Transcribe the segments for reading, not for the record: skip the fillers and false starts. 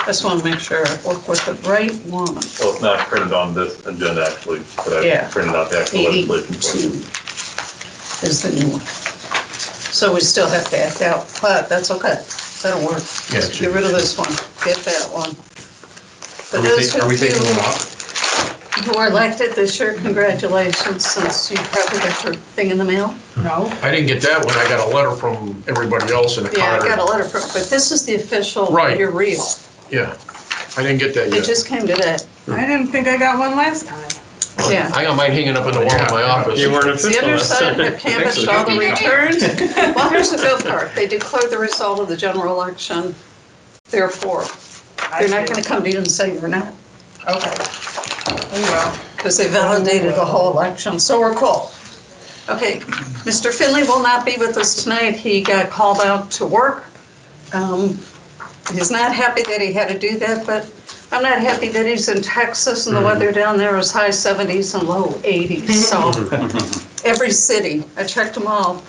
Just want to make sure I work with the right one. Well, it's not printed on this agenda actually, but I printed out the actual 82 legislation. is the new one. So we still have to act out, but that's okay. That'll work. Yeah, Get rid of this one. Get that one. But Are we taking one off? Who are elected this year, congratulations, since you probably got your thing in the mail. No. I didn't get that one. I got a letter from everybody else in the Yeah, I car. got a letter from, but this is the official, Right. you're real. Yeah, I didn't get that It yet. just came today. I didn't think I got one last time. Yeah. I got mine hanging up in the wall in my office. You weren't The official. undersigned have canvassed all the returns. Well, here's the good part. They declared the result of the general election. Therefore, they're not going to come to you and say you're not. Okay. Oh, well. Because they validated the whole election, so we're cool. Okay, Mr. Finley will not be with us tonight. He got called out to work. He's not happy that he had to do that, but I'm not happy that he's in Texas and the weather down there is high 70s and low 80s. So every city, I checked them all,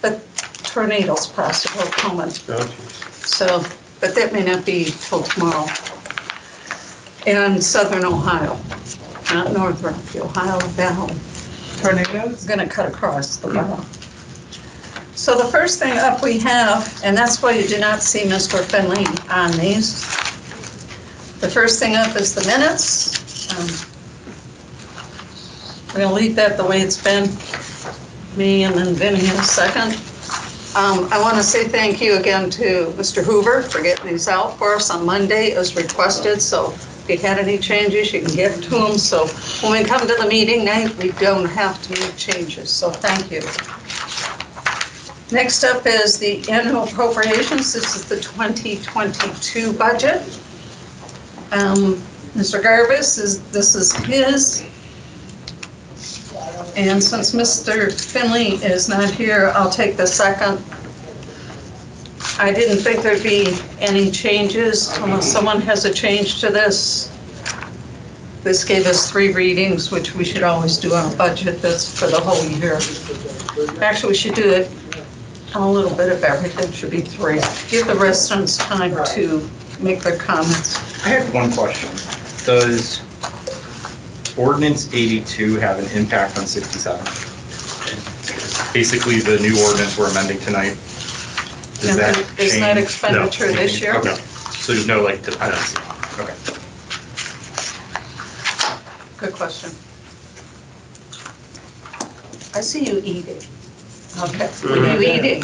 but tornadoes possible coming. So, but that may not be till tomorrow. And southern Ohio, not northern, the Ohio Valley. Tornadoes? It's going to cut across the bottom. So the first thing up we have, and that's why you do not see Mr. Finley on these. The first thing up is the minutes. We're going to leave that the way it's been. Me and then Vinnie in a second. I want to say thank you again to Mr. Hoover for getting these out for us on Monday as requested. So if you had any changes, you can give them to him. So when we come to the meeting night, we don't have to make changes. So thank you. Next up is the annual appropriations. This is the 2022 budget. Mr. Garbus, this is his. And since Mr. Finley is not here, I'll take the second. I didn't think there'd be any changes unless someone has a change to this. This gave us 3 readings, which we should always do on a budget that's for the whole year. Actually, we should do it on a little bit of everything, should be 3. Give the residents time to make their comments. I have one question. Does Ordinance 82 have an impact on 67? Basically, the new ordinance we're amending tonight. Does that change? Is that expenditure this year? Okay. So there's no like dependency. Okay. Good question. I see you eating. Okay, what are you eating?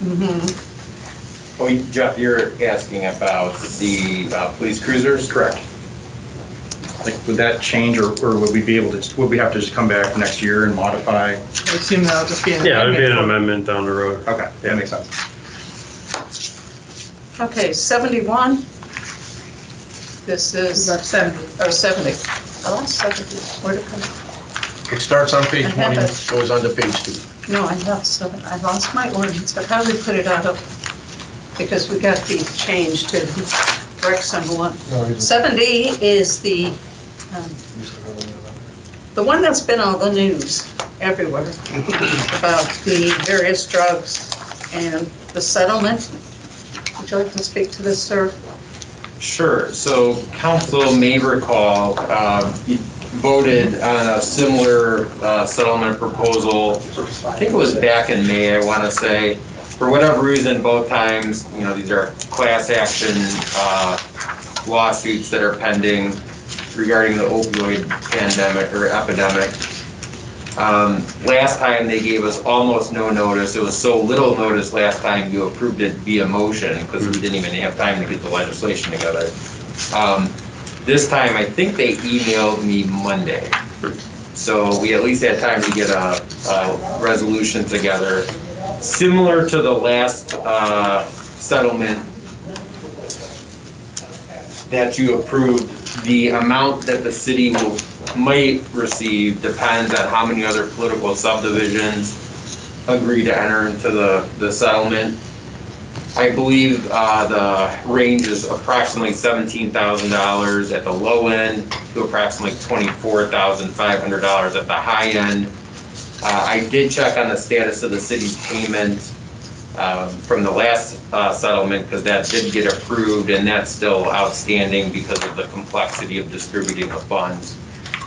Mm-hmm. Oh, Jeff, you're asking about the police cruisers? Correct. Like, would that change, or would we be able to, would we have to just come back next year and modify? I assume that'll just be an Yeah, it would be an amendment. amendment down the road. Okay, that makes sense. Okay, 71. This is, About 70. or 70. Oh, that's 70. Where'd it come? It starts on page I have 1, it. goes on to page 2. No, I have 7. I lost my ordinance, but how did we put it out of? Because we got the change to Rex number 1. 70 is the one that's been on the news everywhere about the various drugs and the settlement. Would you like to speak to this, sir? Sure. So council may recall, you voted on a similar settlement proposal. I think it was back in May, I want to say. For whatever reason, both times, you know, these are class action lawsuits that are pending regarding the opioid pandemic or epidemic. Last time they gave us almost no notice. It was so little notice last time you approved it via motion because we didn't even have time to get the legislation together. This time, I think they emailed me Monday. So we at least had time to get a resolution together. Similar to the last settlement that you approved, the amount that the city might receive depends on how many other political subdivisions agree to enter into the settlement. I believe the range is approximately $17,000 at the low end to approximately $24,500 at the high end. I did check on the status of the city's payment from the last settlement, because that did get approved, and that's still outstanding because of the complexity of distributing the funds.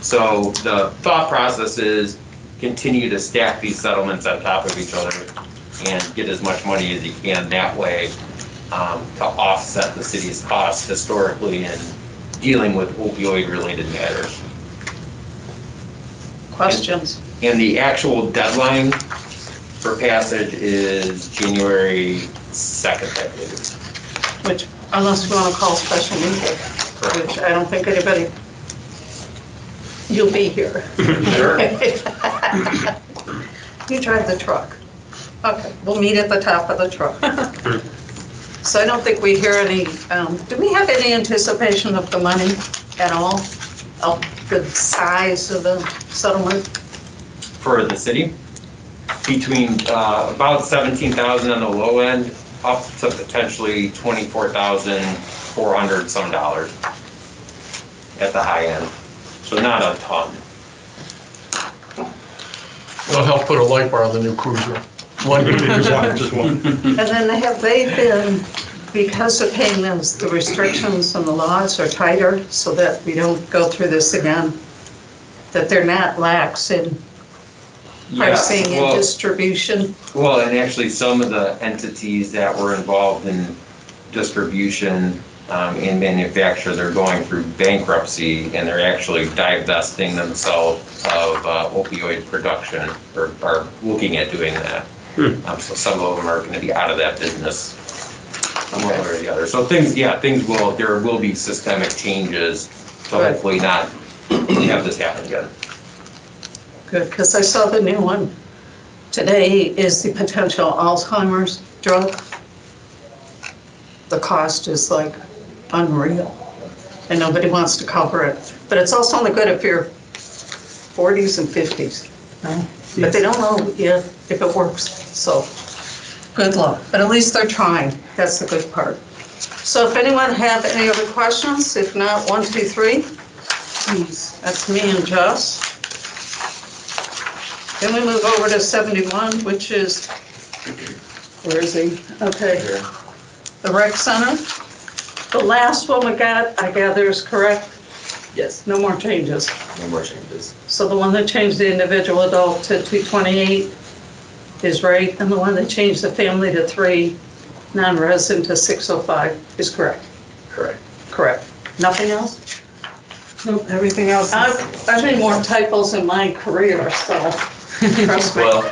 So the thought process is continue to stack these settlements on top of each other and get as much money as you can that way, to offset the city's costs historically in dealing with opioid-related matters. Questions? And the actual deadline for passage is January 2nd, I believe. Which, unless we want to call special meeting, which I don't think anybody, you'll be here. Sure. You drive the truck. Okay, we'll meet at the top of the truck. So I don't think we hear any, do we have any anticipation of the money at all? Of the size of the settlement? For the city, between about 17,000 on the low end, up to potentially 24,400 some dollars at the high end. So not a ton. It'll help put a light bar on the new cruiser. One, just one. And then have they been, because of paying those, the restrictions and the laws are tighter so that we don't go through this again? That they're not lax in pricing and Well, distribution? well, and actually some of the entities that were involved in distribution and manufacture, they're going through bankruptcy and they're actually divesting themselves of opioid production, or are looking at doing that. So some of them are going to be out of that business, one way or the other. So things will, there will be systemic changes to hopefully not have this happen again. Good, because I saw the new one today is the potential Alzheimer's drug. The cost is like unreal and nobody wants to cover it. But it's also only good if you're 40s and 50s. But they don't know yet if it works, so good luck. But at least they're trying, that's the good part. So if anyone have any other questions, if not, 1, 2, 3, please, that's me and Jess. Then we move over to 71, which is, where is he? Okay, the rec center. The last one we got, I gather is correct? Yes, No more changes. no more changes. So the one that changed the individual adult to 228 is right, and the one that changed the family to 3, non-resident to 605 is correct. Correct. Correct. Nothing else? Nope, everything else. I've made more typos in my career, so trust me. Well,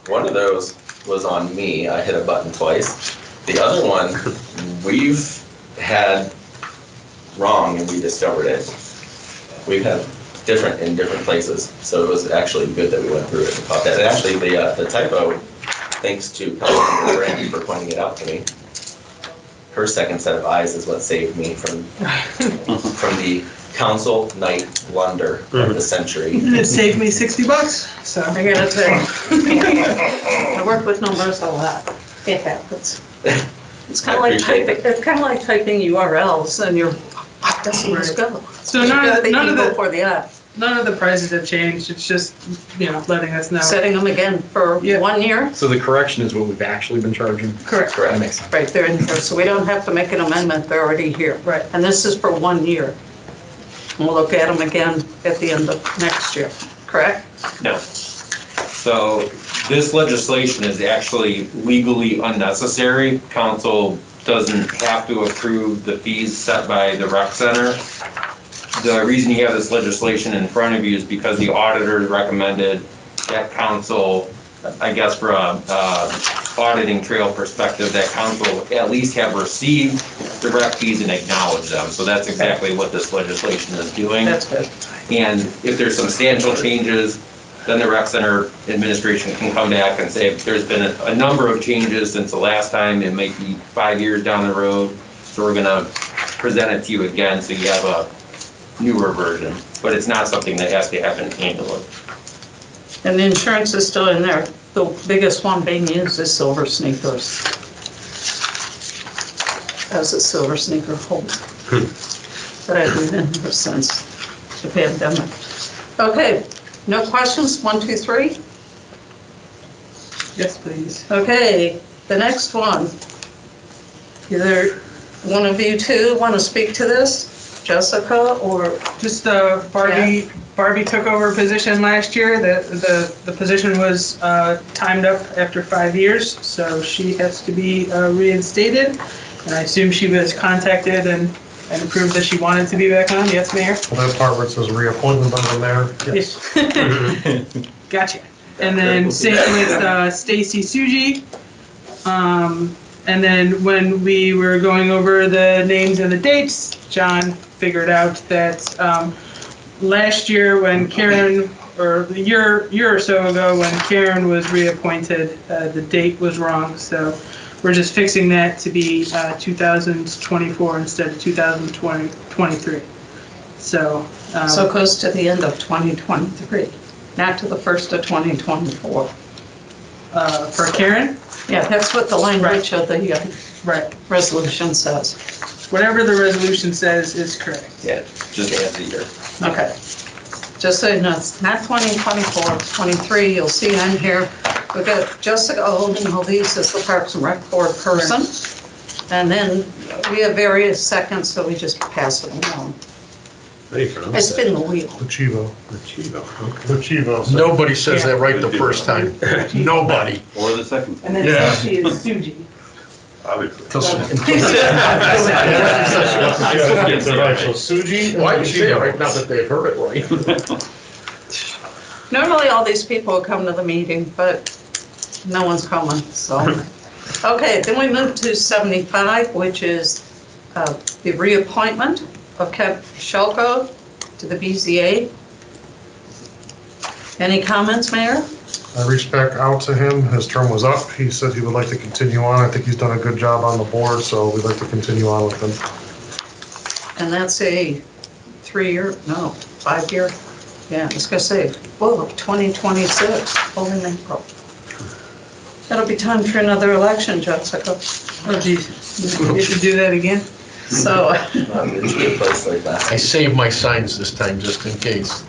one of those was on me. I hit a button twice. The other one, we've had wrong and we discovered it. We've had different in different places. So it was actually good that we went through it and caught that. And actually the typo, thanks to Councilmember Brandy for pointing it out to me. Her second set of eyes is what saved me from the council night blunder of the century. And it saved me $60, so. I gotta tell you, I work with numbers a lot. It happens. It's kind of like typing. It's kind of like typing URLs, and you're, what doesn't this go? So none of the for the app. none of the prices have changed. It's just, letting us know. Setting them again for 1 year. So the correction is what we've actually been charging? Correct. That makes sense. Right, they're in here, so we don't have to make an amendment. They're already here. Right. And this is for 1 year. We'll look at them again at the end of next year. Correct? No. So this legislation is actually legally unnecessary. Council doesn't have to approve the fees set by the rec center. The reason you have this legislation in front of you is because the auditors recommended that council, I guess for a auditing trail perspective, that council at least have received the rec fees and acknowledged them. So that's exactly what this legislation is doing. That's good. And if there's substantial changes, then the rec center administration can come back and say, there's been a number of changes since the last time, it might be 5 years down the road, so we're gonna present it to you again so you have a newer version, but it's not something that has to happen annually. And the insurance is still in there. The biggest one being used is Silver Sneakers. As a Silver Sneaker holder. But I've been in here since the pandemic. Okay, no questions? 1, 2, 3? Yes, please. Okay, The next one, either one of you two want to speak to this, Jessica, or, Just Barbie took over a position last year. The position was timed up after 5 years, so she has to be reinstated. And I assume she was contacted and approved that she wanted to be back on. Yes, Mayor? Well, that part where it says reappointment by the mayor, yes. Gotcha. And then same with Stacy Suji. And then when we were going over the names and the dates, John figured out that last year when Karen, or a year or so ago when Karen was reappointed, the date was wrong. So we're just fixing that to be 2024 instead of 2023. So. so it goes to the end of 2023, not to the first of 2024. For Karen? Yeah, that's what the language of the Right. resolution says. Whatever the resolution says is correct. Yeah, just add the year. Okay. Just so you know, it's not 2024, 23, you'll see on here, we've got Jessica holding all these as the Parks and Rec Board person. And then we have various seconds, so we just pass it along. I spin the wheel. The Chivo. The Chivo. Nobody says that right the first time. Nobody. Or the second. And then Yeah. she is Suji. Obviously. So Suji. Why did you say it right now that they've heard it right? Normally, all these people will come to the meeting, but no one's coming, so. Okay, then we move to 75, which is the reappointment of Kev Shelko to the BZA. Any comments, Mayor? I reached back out to him. His term was up. He said he would like to continue on. I think he's done a good job on the board, so we'd like to continue on with him. And that's a 3-year, no, 5-year? Yeah, I was gonna say, whoa, 2026, holy mackerel. It'll be time for another election, Jessica. Oh, geez. You should do that again? So, It's a good place like that. I saved my signs this time just in case.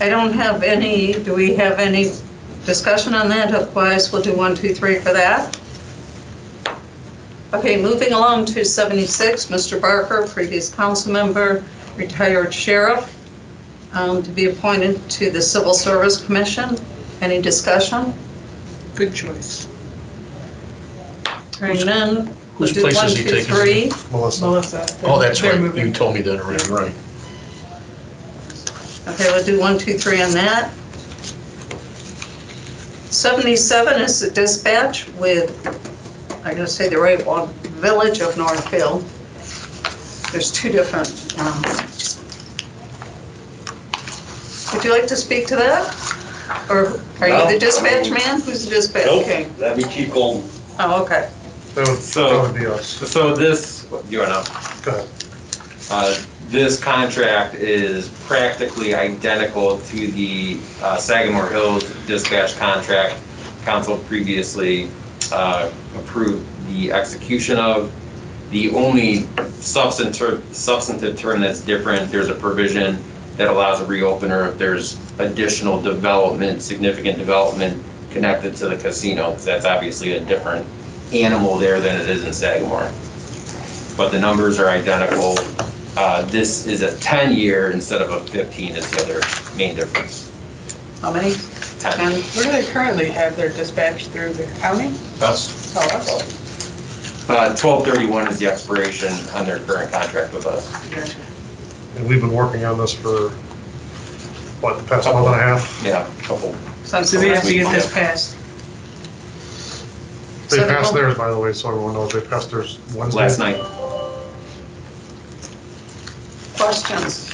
I don't have any, do we have any discussion on that? Otherwise, we'll do 1, 2, 3 for that. Okay, moving along to 76, Mr. Barker, previous council member, retired sheriff, to be appointed to the Civil Service Commission. Any discussion? Good choice. Hearing none. Whose We'll do place 1, is he 2, taking? 3. Melissa. Melissa. Oh, that's They're right. moving. You told me that already, right. Okay, we'll do 1, 2, 3 on that. 77 is the dispatch with, I'm gonna say the right one, Village of Northfield. There's 2 different. Would you like to speak to that? Or are you the dispatch man? Who's the dispatch? Okay. That'd be Chief Golden. Oh, okay. That would be us. So this, you wanna, Go ahead. this contract is practically identical to the Sagamore Hills dispatch contract. Council previously approved the execution of. The only substantive term that's different, there's a provision that allows a reopener if there's additional development, significant development connected to the casino, because that's obviously a different animal there than it is in Sagamore. But the numbers are identical. This is a 10-year instead of a 15 is the other main difference. How many? 10. Where do they currently have their dispatch through the county? Us. Oh, us. 12/31 is the expiration on their current contract with us. Gotcha. And we've been working on this for, what, the past month and a half? Yeah, a couple. So we have to get this passed. They passed theirs, by the way, so everyone knows. They passed theirs Wednesday. Last night. Questions?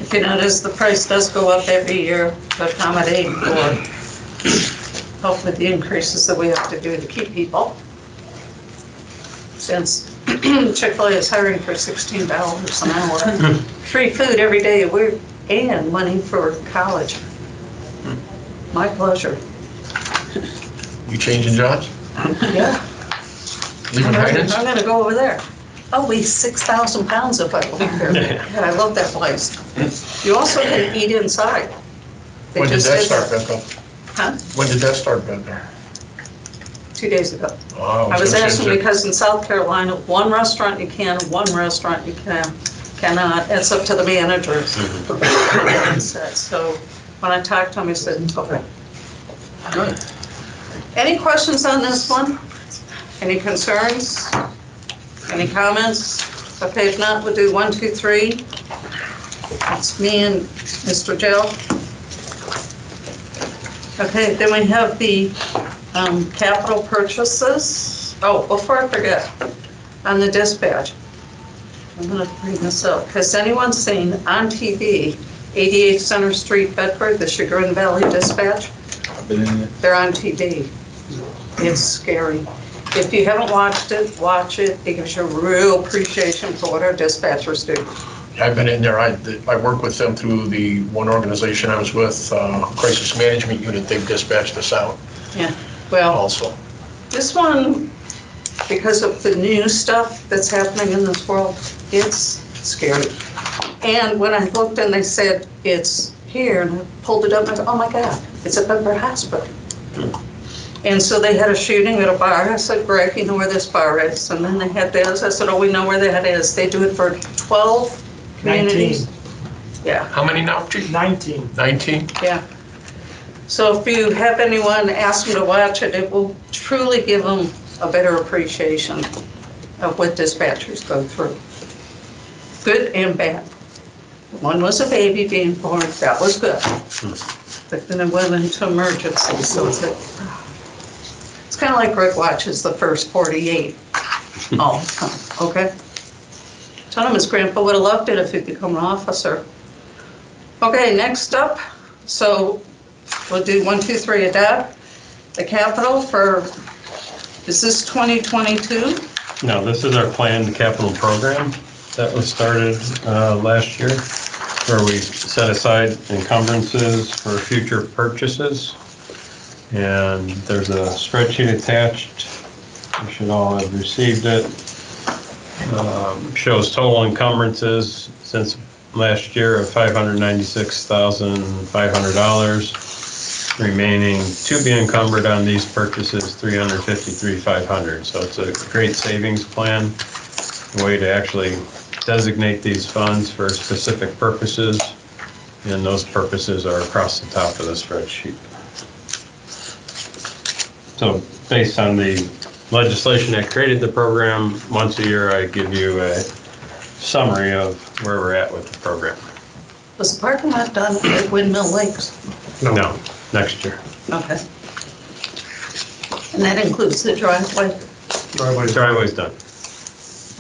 If you notice, the price does go up every year to accommodate for hopefully the increases that we have to do to keep people. Since Chick-fil-A is hiring for $16 an hour, free food every day a week, and money for college. My pleasure. You changing jobs? Yeah. Leaving Hyannis? I'm gonna go over there. I'll weigh 6,000 pounds if I leave there. Yeah, I love that place. You also can eat inside. They When did just that did start, Becca? Huh? When did that start, Becca? 2 days ago. Oh, I was gonna say, asking because in South Carolina, one restaurant you can, one restaurant you cannot. It's up to the managers. So when I talked to him, he said, okay. Good. Any questions on this one? Any concerns? Any comments? Okay, if not, we'll do 1, 2, 3. It's me and Mr. Joe. Okay, then we have the capital purchases. Oh, before I forget, on the dispatch, I'm gonna bring this up. Has anyone seen on TV 88 Center Street, Bedford, the Chagrin Valley Dispatch? I've been in it. They're on TV. It's scary. If you haven't watched it, watch it. It gives you a real appreciation for what our dispatchers do. I've been in there. I work with them through the one organization I was with, Crisis Management Unit. They've dispatched us out Yeah, well, also. this one, because of the new stuff that's happening in this world, it's scary. And when I looked and they said it's here, and I pulled it up, and I thought, oh my God, it's at Bedford Hospital. And so they had a shooting at a bar. I said, Greg, you know where this bar is? And then they had this. I said, oh, we know where that is. They do it for 12 communities. 19. Yeah, How many now, Chief? 19. 19? yeah. So if you have anyone, ask them to watch it. It will truly give them a better appreciation of what dispatchers go through. Good and bad. One was a baby being born. That was good. But then it went into emergency, so it's kind of like Greg watches the first 48 all the time, okay? Tell him his grandpa would have loved it if he'd become an officer. Okay, next up, so we'll do 1, 2, 3, adopt the capital for, is this 2022? No, this is our planned capital program that was started last year, where we set aside encumbrances for future purchases. And there's a spreadsheet attached. You should all have received it. Shows total encumbrances since last year of $596,500. Remaining to be encumbered on these purchases, $353,500. So it's a great savings plan, a way to actually designate these funds for specific purposes, and those purposes are across the top of the spreadsheet. So based on the legislation that created the program, once a year I give you a summary of where we're at with the program. Was the parking lot done at Windmill Lakes? No, next year. Okay. And that includes the driveway? Driveway's done.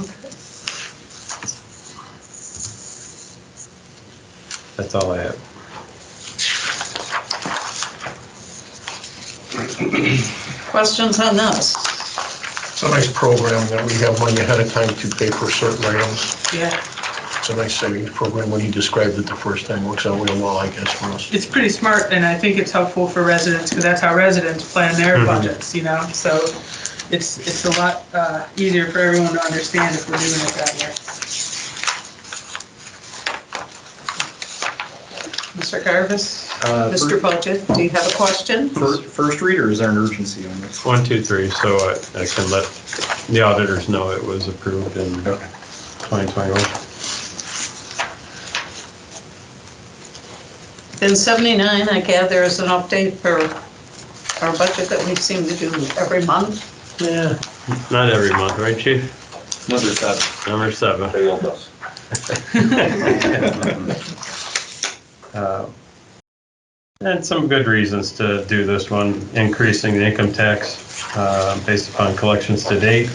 Okay. That's all I have. Questions on this? It's a nice program that we have money ahead of time to pay for certain items. Yeah. It's a nice savings program. When you described it the first time, works out real well, I guess, for us. It's pretty smart, and I think it's helpful for residents, because that's how residents plan their budgets, you know? So it's a lot easier for everyone to understand if we're doing it that way. Mr. Garvis? Mr. Budget, do you have a question? First reader, is there an urgency on this? 1, 2, 3, so I can let the auditors know it was approved in 2021. Then 79, I gather, is an update for our budget that we seem to do every month. Yeah, not every month, right, Chief? Number 7. Number 7. They love us. And some good reasons to do this one, increasing the income tax based upon collections to date.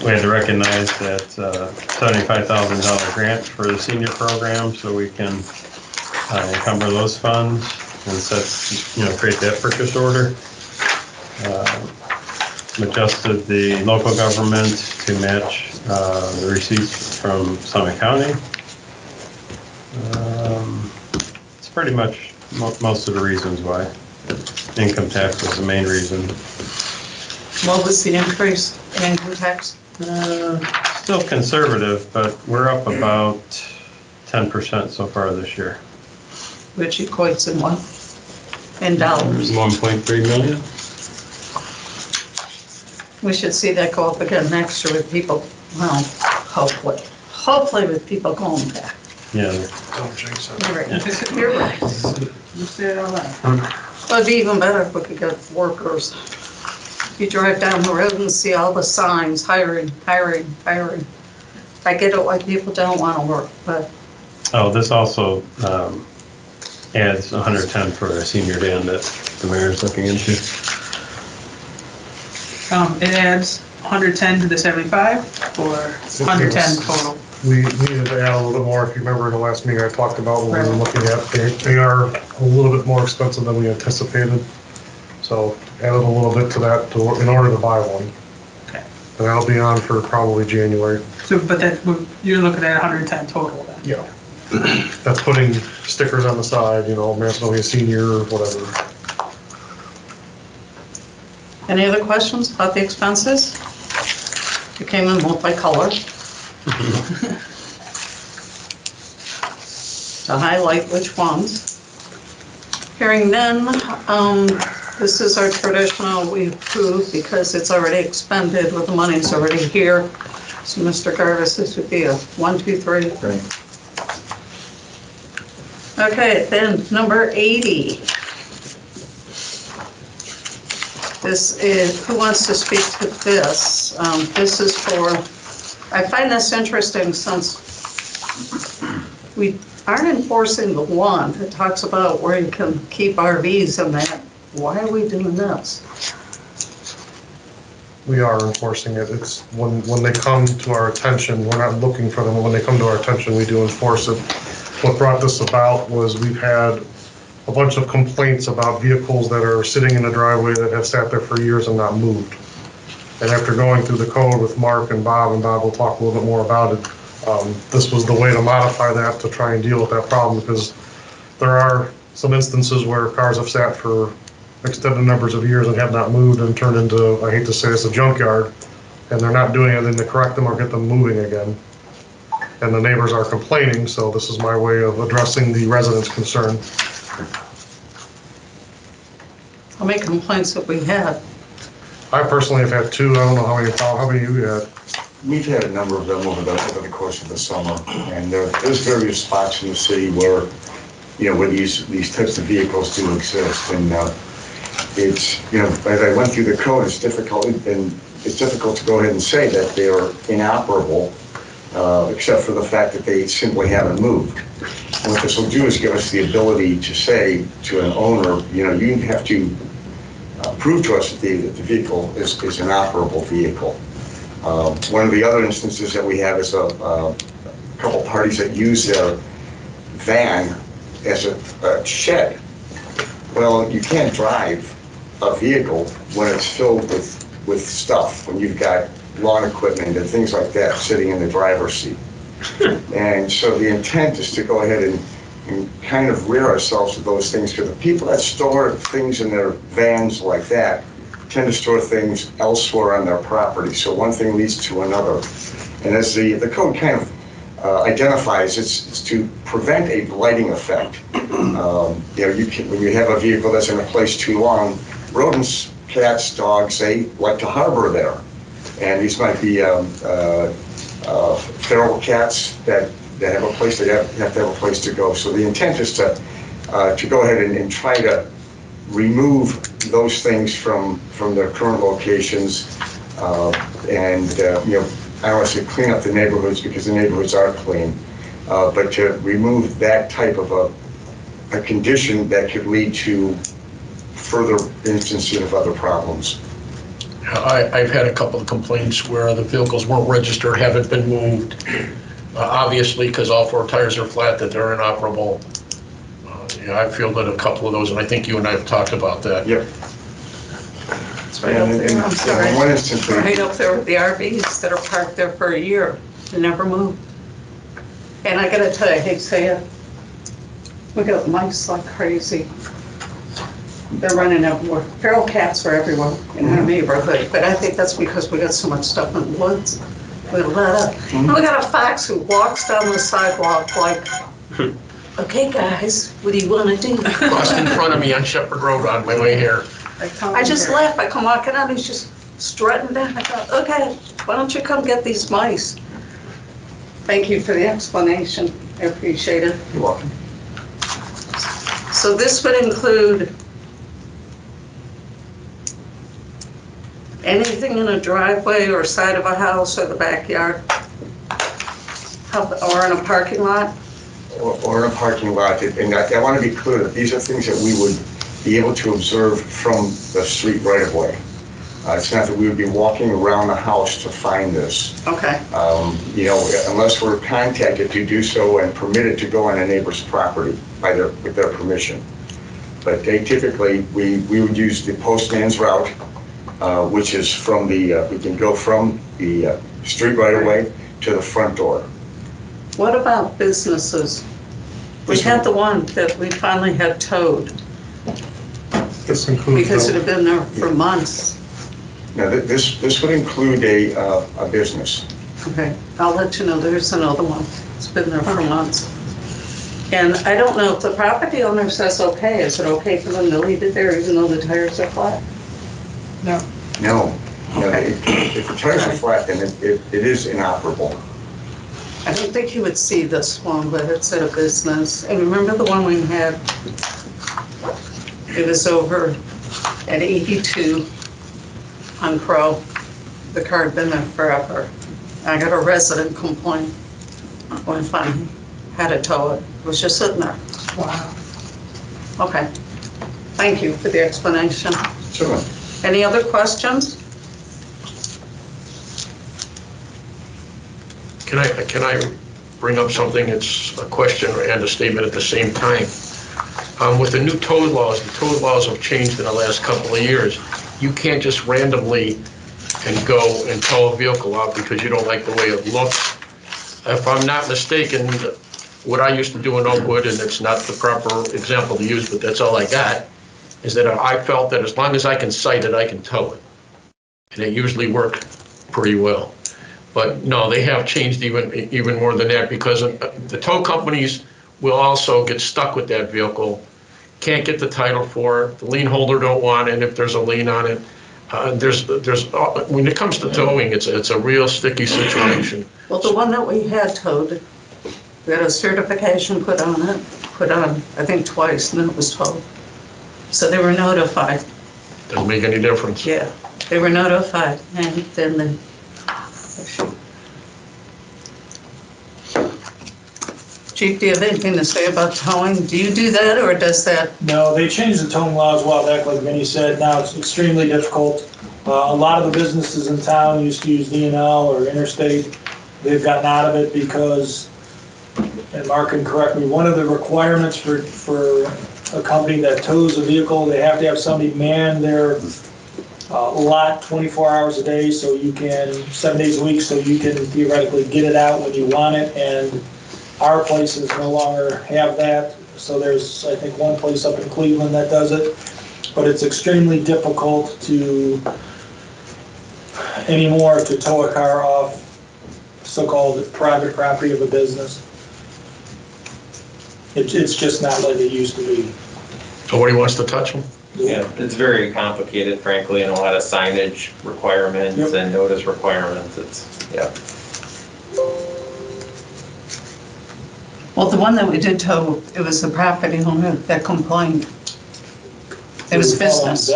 We had to recognize that $75,000 grant for the senior program, so we can encumber those funds and set, create that purchase order. Adjusted the local government to match the receipts from Summit County. It's pretty much most of the reasons why. Income tax was the main reason. What was the increase in income tax? Still conservative, but we're up about 10% so far this year. Which equates in what? In dollars? 1.3 million. We should see that go up again next year with people, well, hopefully with people going back. Yeah, Don't jinx it. You're right. You're right. You said it all right. Well, it'd be even better if we could get workers. You drive down the road and see all the signs, hiring, hiring, hiring. I get it why people don't want to work, but oh, this also adds 110 for a senior van that the mayor's looking into. It adds 110 to the 75 or 110 total? We needed to add a little bit more. If you remember in the last meeting, I talked about what we were Right. looking at. They are a little bit more expensive than we anticipated. So added a little bit to that in order to buy one. Okay. And that'll be on for probably January. So, but that, you're looking at 110 total then? Yeah. That's putting stickers on the side, Macedonia Senior or whatever. any other questions about the expenses? It came in multicolor. To highlight which ones. Hearing none, this is our traditional, we approve because it's already expended with the money's already here. So Mr. Garvis, this would be a 1, 2, 3. Right. Okay, then number 80. This is, who wants to speak to this? This is for, I find this interesting since we aren't enforcing the one that talks about where you can keep RVs and that. Why are we doing this? We are enforcing it. It's when they come to our attention, we're not looking for them. When they come to our attention, we do enforce it. What brought this about was we've had a bunch of complaints about vehicles that are sitting in the driveway that have sat there for years and not moved. And after going through the code with Mark and Bob will talk a little bit more about it, this was the way to modify that to try and deal with that problem, because there are some instances where cars have sat for extended numbers of years and have not moved and turned into, I hate to say, it's a junkyard, and they're not doing anything to correct them or get them moving again. And the neighbors are complaining, so this is my way of addressing the residents' concern. How many complaints have we had? I personally have had 2. I don't know how many you had. We've had a number of them over the course of the summer, and there's various spots in the city where, where these types of vehicles do exist, and it's, as I went through the code, it's difficult to go ahead and say that they are inoperable, except for the fact that they simply haven't moved. And what this will do is give us the ability to say to an owner, you have to prove to us that the vehicle is an operable vehicle. One of the other instances that we have is a couple parties that use their van as a shed. Well, you can't drive a vehicle when it's filled with stuff, when you've got lawn equipment and things like that sitting in the driver's seat. And so the intent is to go ahead and kind of rid ourselves of those things, because the people that store things in their vans like that tend to store things elsewhere on their property. So one thing leads to another. And as the code kind of identifies, it's to prevent a blighting effect. When you have a vehicle that's in a place too long, rodents, cats, dogs, they like to harbor there. And these might be feral cats that have a place, they have to have a place to go. So the intent is to go ahead and try to remove those things from their current locations, and I don't want to say clean up the neighborhoods, because the neighborhoods are clean, but to remove that type of a condition that could lead to further instances of other problems. I've had a couple of complaints where the vehicles weren't registered, haven't been moved, obviously because all 4 tires are flat, that they're inoperable. I fielded a couple of those, and I think you and I have talked about that. Yep. It's right up there, I'm sorry. In one instance, Right up there with the RVs that are parked there for a year and never move. And I gotta tell you, I hate to say it, we got mice like crazy. They're running everywhere. Feral cats are everywhere in our neighborhood, but I think that's because we got so much stuff in the woods. We let up. And we got a fox who walks down the sidewalk like, okay, guys, what do you want to do? Crossed in front of me on Shepherd Road on my way here. I just laugh. I come walking out, he's just strutting down. I thought, okay, why don't you come get these mice? Thank you for the explanation. I appreciate it. You're welcome. So this would include anything in a driveway or side of a house or the backyard? Or in a parking lot? Or in a parking lot, and I want to be clear that these are things that we would be able to observe from the street right of way. It's not that we would be walking around the house to find this. Okay, Unless we're contacted to do so and permitted to go on a neighbor's property with their permission. But they typically, we would use the postman's route, which is we can go from the street right of way to the front door. what about businesses? We had the one that we finally had towed This includes. because it had been there for months. Now, this would include a business. Okay, I'll let you know, there's another one. It's been there for months. And I don't know if the property owner says okay, is it okay for them to leave it there even though the tires are flat? No. No. Okay. If the tires are flat, then it is inoperable. I don't think you would see this one, but it's at a business. And remember the one we had? It was over at 82 on Crow. The car had been there forever. I got a resident complaint when I finally had to tow it. It was just sitting there. Wow. Okay. Thank you for the explanation. Sure. Any other questions? Can I bring up something? It's a question and a statement at the same time. With the new tow laws, the tow laws have changed in the last couple of years. You can't just randomly and go and tow a vehicle out because you don't like the way it looks. If I'm not mistaken, what I used to do in Oakwood, and it's not the proper example to use, but that's all I got, is that I felt that as long as I can cite it, I can tow it. And it usually worked pretty well. But no, they have changed even more than that, because the tow companies will also get stuck with that vehicle, can't get the title for it, the lien holder don't want it if there's a lien on it. When it comes to towing, it's a real sticky situation. Well, the one that we had towed, we had a certification put on, I think twice, and then it was towed. So they were notified. Doesn't make any difference. Yeah, they were notified, and then they. Chief, do you have anything to say about towing? Do you do that, or does that? No, they changed the towing laws a while back, like Vinnie said. Now it's extremely difficult. A lot of the businesses in town used to use D&L or Interstate. They've gotten out of it because, and Mark can correct me, one of the requirements for a company that tows a vehicle, they have to have somebody man their lot 24 hours a day, so you can, 7 days a week, so you can theoretically get it out when you want it. And our places no longer have that. So there's, I think, one place up in Cleveland that does it, but it's extremely difficult anymore to tow a car off so-called private property of a business. It's just not like it used to be. Somebody wants to touch them? Yeah, it's very complicated, frankly, and a lot of signage requirements and notice requirements. Yeah. Well, the one that we did tow, it was the property owner that complained. It was business.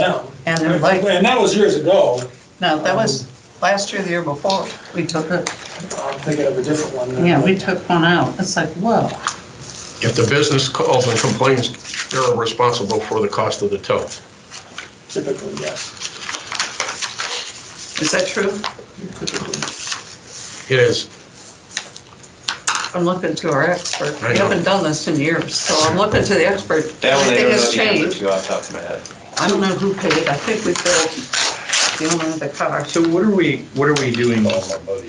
And they're like, And that was years ago. no, that was last year, the year before, we took it. I'm thinking of a different one. Yeah, we took one out. It's like, whoa. If the business calls and complains, they're responsible for the cost of the tow. Typically, yes. Is that true? It is. I'm looking to our expert. I We know. haven't done this in years, so I'm looking to the expert. That one I Everything don't know has the answer changed. to off the top of my head. I don't know who paid. I think we billed the owner of the car. So what are we doing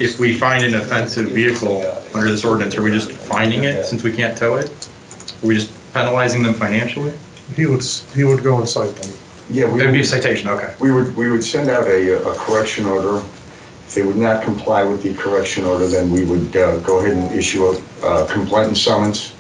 if we find an offensive vehicle under this ordinance? Are we just fining it since we can't tow it? Are we just penalizing them financially? He would go and cite them. Yeah, It'd be a citation, okay. we would send out a correction order. If they would not comply with the correction order, then we would go ahead and issue a complaint and summons,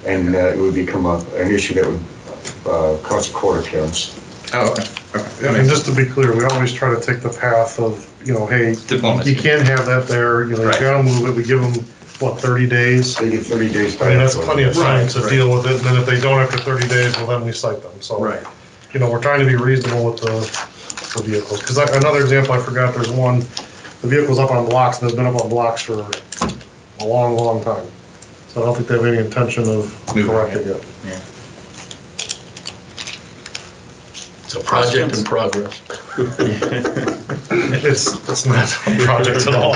and it would become an issue that would cause a court appearance. Oh, okay. And just to be clear, we always try to take the path of, hey, Diplomacy. you can't have that there, you Right. gotta move it. We give them, 30 days? They get 30 days. I mean, that's plenty of time Right, to right. deal with it, and then if they don't after 30 days, well, then we cite them, so. Right. We're trying to be reasonable with the vehicles, because another example, I forgot, there's one, the vehicle's up on blocks, and they've been up on blocks for a long, long time. So I don't think they have any intention of Moving correcting it. it. Yeah. It's a project in progress. It's not a project at all.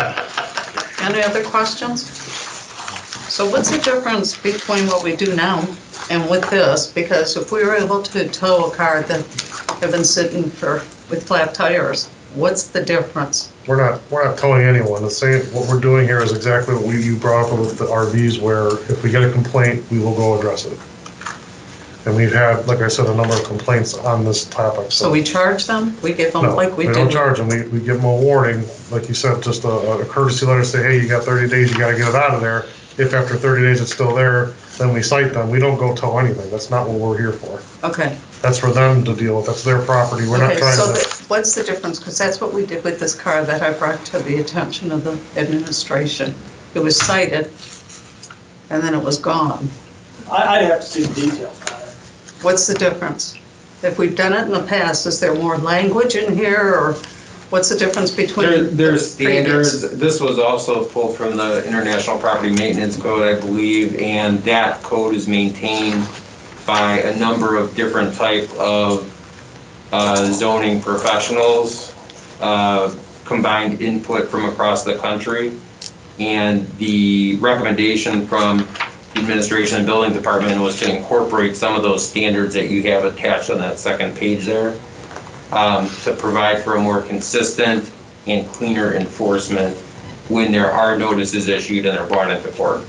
Any other questions? So what's the difference between what we do now and with this? Because if we were able to tow a car that had been sitting with flat tires, what's the difference? We're not towing anyone. The same, what we're doing here is exactly what you brought up with the RVs, where if we get a complaint, we will go address it. And we've had, like I said, a number of complaints on this topic. So we charge them? We give them No, like we we did? don't charge them. We give them a warning, like you said, just a courtesy letter, say, hey, you got 30 days, you gotta get it out of there. If after 30 days it's still there, then we cite them. We don't go tow anything. That's not what we're here for. Okay. That's for them to deal with. That's their property. We're not Okay, trying so to. what's the difference? Because that's what we did with this car that I brought to the attention of the administration. It was cited, and then it was gone. I'd have to see the details on it. What's the difference? If we've done it in the past, is there more language in here, or what's the difference between? There's the previous? standards. This was also pulled from the International Property Maintenance Code, I believe, and that code is maintained by a number of different type of zoning professionals, combined input from across the country. And the recommendation from the administration and building department was to incorporate some of those standards that you have attached on that second page there, to provide for a more consistent and cleaner enforcement when there are notices issued and they're brought into court.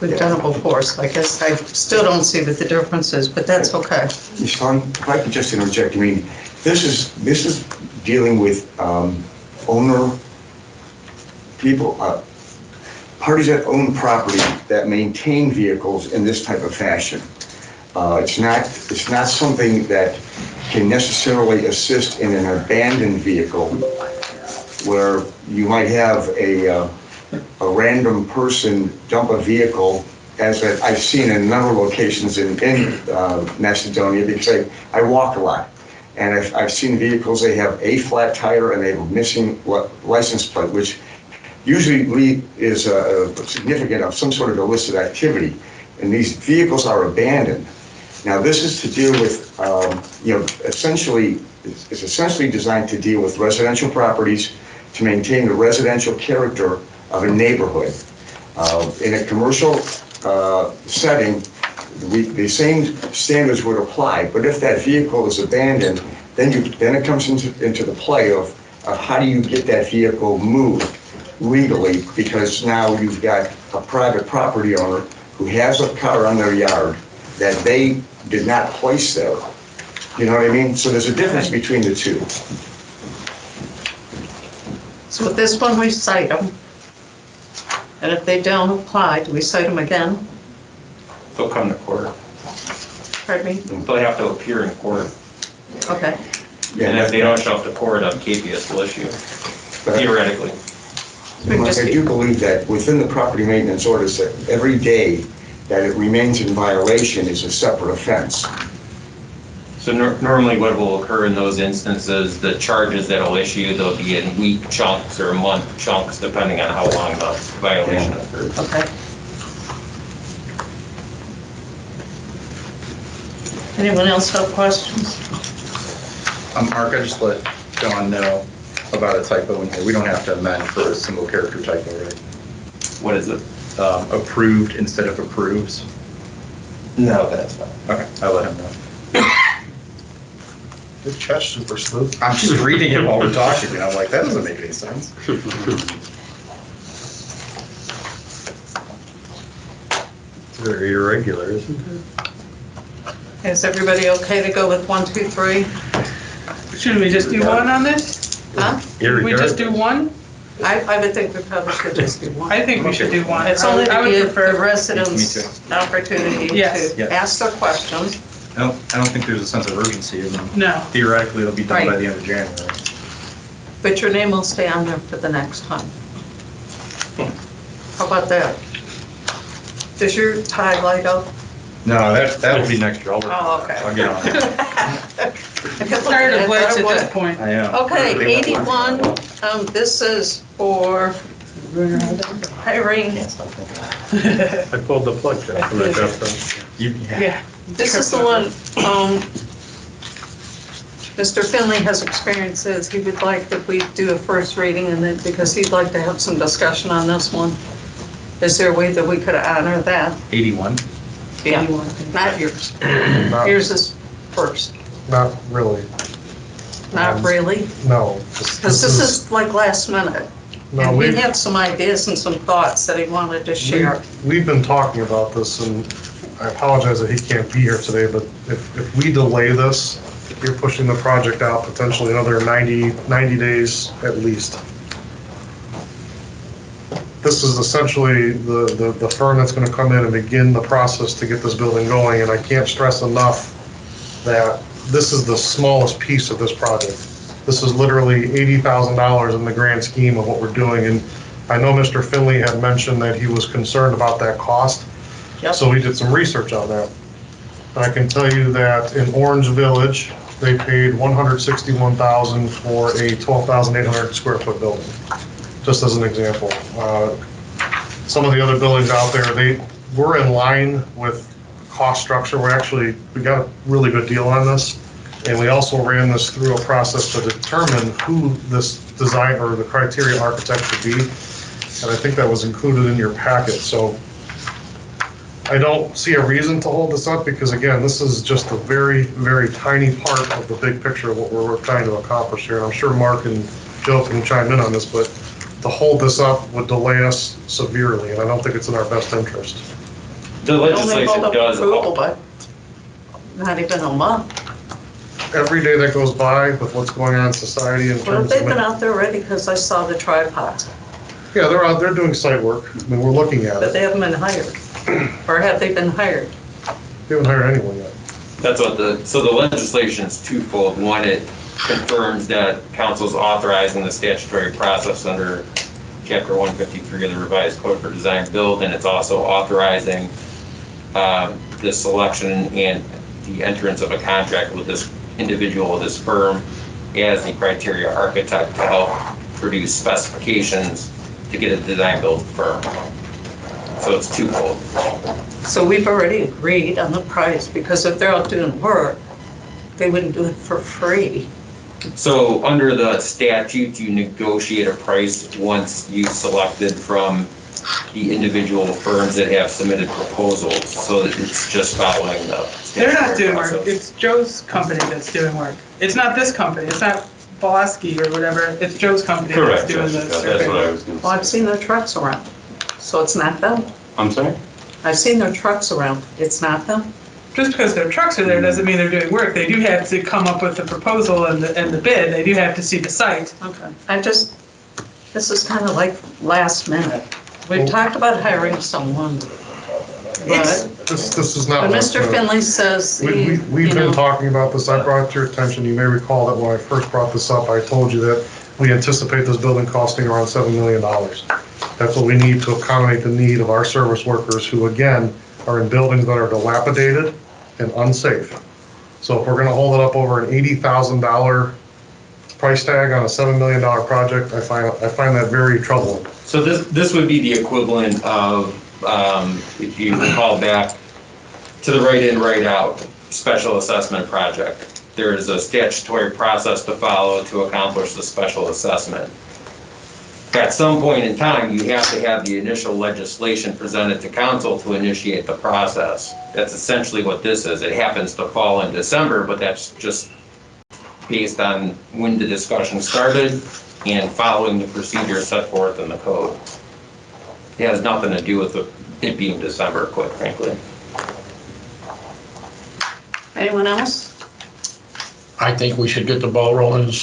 We've done it before, so I guess I still don't see what the difference is, but that's okay. Sean, if I could just interject, I mean, this is dealing with owner, people, parties that own property that maintain vehicles in this type of fashion. It's not something that can necessarily assist in an abandoned vehicle where you might have a random person dump a vehicle, as I've seen in a number of locations in Macedonia, because I walk a lot. And I've seen vehicles, they have a flat tire and they have a missing license plate, which usually is significant of some sort of illicit activity. And these vehicles are abandoned. Now, this is to deal with, it's essentially designed to deal with residential properties, to maintain the residential character of a neighborhood. In a commercial setting, the same standards would apply, but if that vehicle is abandoned, then it comes into the play of how do you get that vehicle moved legally, because now you've got a private property owner who has a car on their yard that they did not place there. You know what I mean? So there's a difference between the two. So with this one, we cite them. And if they don't apply, do we cite them again? They'll come to court. Pardon me? They'll have to appear in court. Okay. And if they don't show up to court, KPS will issue, theoretically. Mike, I do believe that within the property maintenance orders, that every day that it remains in violation is a separate offense. So normally what will occur in those instances, the charges that'll issue, they'll be in week chunks or month chunks, depending on how long the violation occurs. Okay. Anyone else have questions? Mark, I just let John know about a typo in here. We don't have to amend for a single character typo, right? What is it? Approved instead of approves. No, that's fine. Okay, I'll let him know. Good catch, Super Sleuth. I'm just reading it while we're talking, and I'm like, that doesn't make any sense. Very irregular, isn't it? Is everybody okay to go with 1, 2, 3? Shouldn't we just do one on this? Huh? Should we just do one? I would think we probably should just do one. I think we should do one. It's only I to would give the prefer, residents Me an opportunity Yes. to ask their questions. I don't think there's a sense of urgency. I mean, No. theoretically, it'll be done by Right. the end of January. But your name will stay on there for the next time. How about that? Does your tie light up? No, that'll be next year. Oh, okay. I'll get on it. I'm tired of lights at this point. I am. Okay, They won't last 81, this is for hiring. I pulled the plug Jeff, from that Jeff. Yeah. This is the one, Mr. Finley has experiences, he would like if we do a first reading and then, because he'd like to have some discussion on this one. Is there a way that we could honor that? 81. Yeah, not yours. Not, Yours is first. not really, Not really, no. because this is like last minute. No, And he we've, had some ideas and some thoughts that he wanted to share. we've been talking about this, and I apologize that he can't be here today, but if we delay this, you're pushing the project out potentially another 90 days at least. This is essentially the firm that's gonna come in and begin the process to get this building going, and I can't stress enough that this is the smallest piece of this project. This is literally $80,000 in the grand scheme of what we're doing, and I know Mr. Finley had mentioned that he was concerned about that cost. Yep. So we did some research on that. And I can tell you that in Orange Village, they paid $161,000 for a 12,800 square foot building, just as an example. Some of the other buildings out there, we're in line with cost structure. We got a really good deal on this. And we also ran this through a process to determine who this design or the criteria architect should be. And I think that was included in your packet. So I don't see a reason to hold this up because again, this is just a very, very tiny part of the big picture of what we're trying to accomplish here. And I'm sure Mark and Joe can chime in on this, but to hold this up would delay us severely, and I don't think it's in our best interest. The Only legislation hold up does, approval, but not even a month. Every day that goes by with what's going on in society in Well, terms they've been of, out there already because I saw the tripods, yeah, they're out, they're doing site work. I mean, we're looking at but it. they haven't been hired. Or have they been hired? We haven't hired anyone yet. that's what so the legislation is twofold. One, it confirms that council's authorizing the statutory process under Chapter 153 of the revised Code for Design Build, and it's also authorizing the selection and the entrance of a contract with this individual, this firm, as the criteria architect to help produce specifications to get a design build firm. So it's twofold. So we've already agreed on the price because if they're out doing work, they wouldn't do it for free. So under the statute, you negotiate a price once you've selected from the individual firms that have submitted proposals. So that it's just following the They're not statutory doing work. process. It's Joe's company that's doing work. It's not this company. It's not Bolaski or whatever. It's Joe's company that's Correct, doing the Jessica, survey. that's what I was gonna Well, I've say. seen their trucks around, so it's not them. I'm sorry? I've seen their trucks around, it's not them. Just because their trucks are there doesn't mean they're doing work. They do have to come up with the proposal and the bid. They do have to see the site. Okay. This is kind of like last minute. We've talked about hiring someone, but This is not. when what, Mr. Finley says, We've been talking about this. I brought it to your attention. You may recall that when I first brought this up, I told you that we anticipate this building costing around $7 million. That's what we need to accommodate the need of our service workers who, again, are in buildings that are dilapidated and unsafe. So if we're gonna hold it up over an $80,000 price tag on a $7 million project, I find that very troubling. So this would be the equivalent of, if you recall back to the right in, right out special assessment project. There is a statutory process to follow to accomplish the special assessment. At some point in time, you have to have the initial legislation presented to council to initiate the process. That's essentially what this is. It happens to fall in December, but that's just based on when the discussion started and following the procedure set forth in the code. It has nothing to do with it being December, quite frankly. anyone else? I think we should get the ball rolling as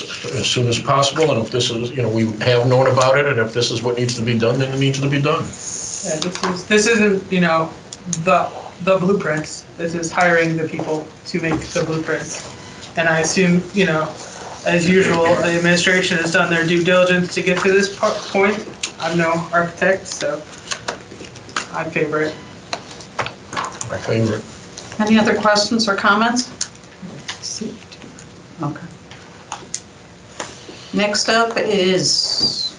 soon as possible, and if this is, we have known about it, and if this is what needs to be done, then it needs to be done. Yeah, this isn't, the blueprints. This is hiring the people to make the blueprints. And I assume, as usual, the administration has done their due diligence to get to this point. I'm no architect, so I favor it. My favorite. Any other questions or comments? Okay. Next up is,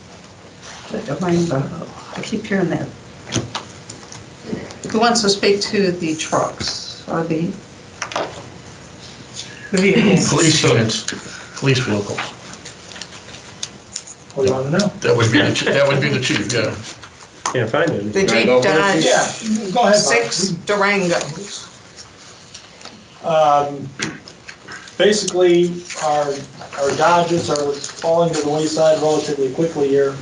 I keep hearing that. Who wants to speak to the trucks or the vehicles? Police units, police vehicles. What do you want to know? That would be the chief, yeah. Can't find it. The Can I Jeep go first? Dodge Yeah, go ahead, Bob. 6 Durangos. Basically, our Dodges are falling to the wayside relatively quickly here.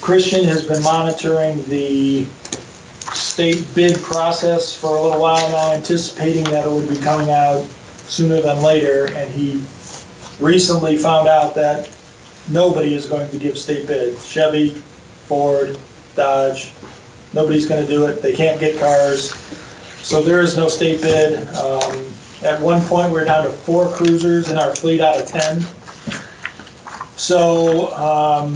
Christian has been monitoring the state bid process for a little while now, anticipating that it would be coming out sooner than later, and he recently found out that nobody is going to give state bids. Chevy, Ford, Dodge, nobody's going to do it. They can't get cars, so there is no state bid. At one point, we were down to 4 cruisers in our fleet out of 10. So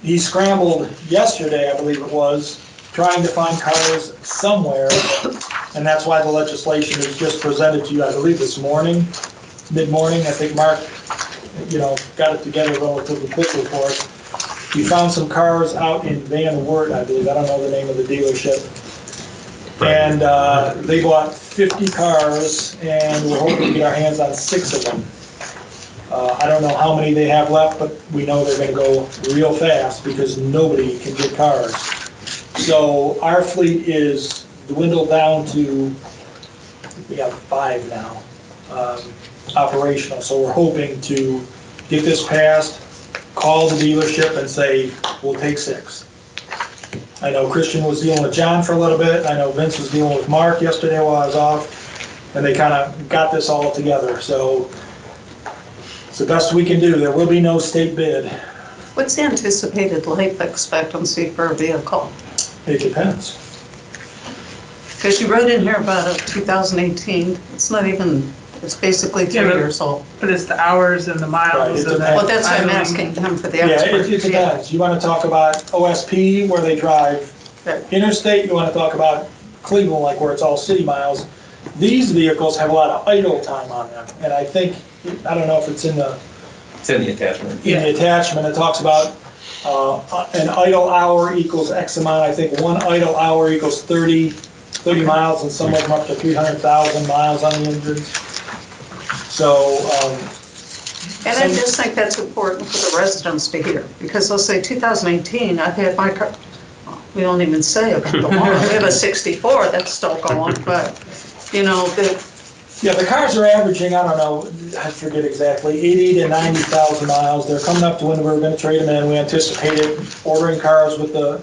he scrambled yesterday, I believe it was, trying to find cars somewhere, and that's why the legislation is just presented to you, I believe, this morning, mid-morning. I think Mark, got it together relatively quickly for us. We found some cars out in Van Wert, I believe. I don't know the name of the dealership. And they bought 50 cars, and we're hoping to get our hands on 6 of them. I don't know how many they have left, but we know they're going to go real fast because nobody can get cars. So our fleet is dwindled down to, we got 5 now, operational. So we're hoping to get this passed, call the dealership and say, we'll take 6. I know Christian was dealing with John for a little bit. I know Vince was dealing with Mark yesterday while I was off, and they kind of got this all together. So it's the best we can do. There will be no state bid. What's the anticipated life expectancy for a vehicle? It depends. Because you wrote in here about a 2018, it's not even, it's basically 3 years old. But it's the hours and the Right, miles it and depends. Well, that's why I'm idling. asking him for the Yeah, expert. it depends. You want to talk about OSP, where they drive Yeah. interstate, you want to talk about Cleveland, like where it's all city miles. These vehicles have a lot of idle time on them, and I think, I don't know if it's in the It's in the attachment. attachment, it talks about an idle hour equals X amount. I think 1 idle hour equals 30 miles, and some of them up to 300,000 miles on the engines. So, And I just think that's important for the residents to hear, because they'll say 2018, I've had my car, we don't even say about the one, we have a 64 that's still going, but, the cars are averaging, I don't know, I forget exactly, 80 to 90,000 miles. They're coming up to when we're going to trade them in. We anticipated ordering cars with the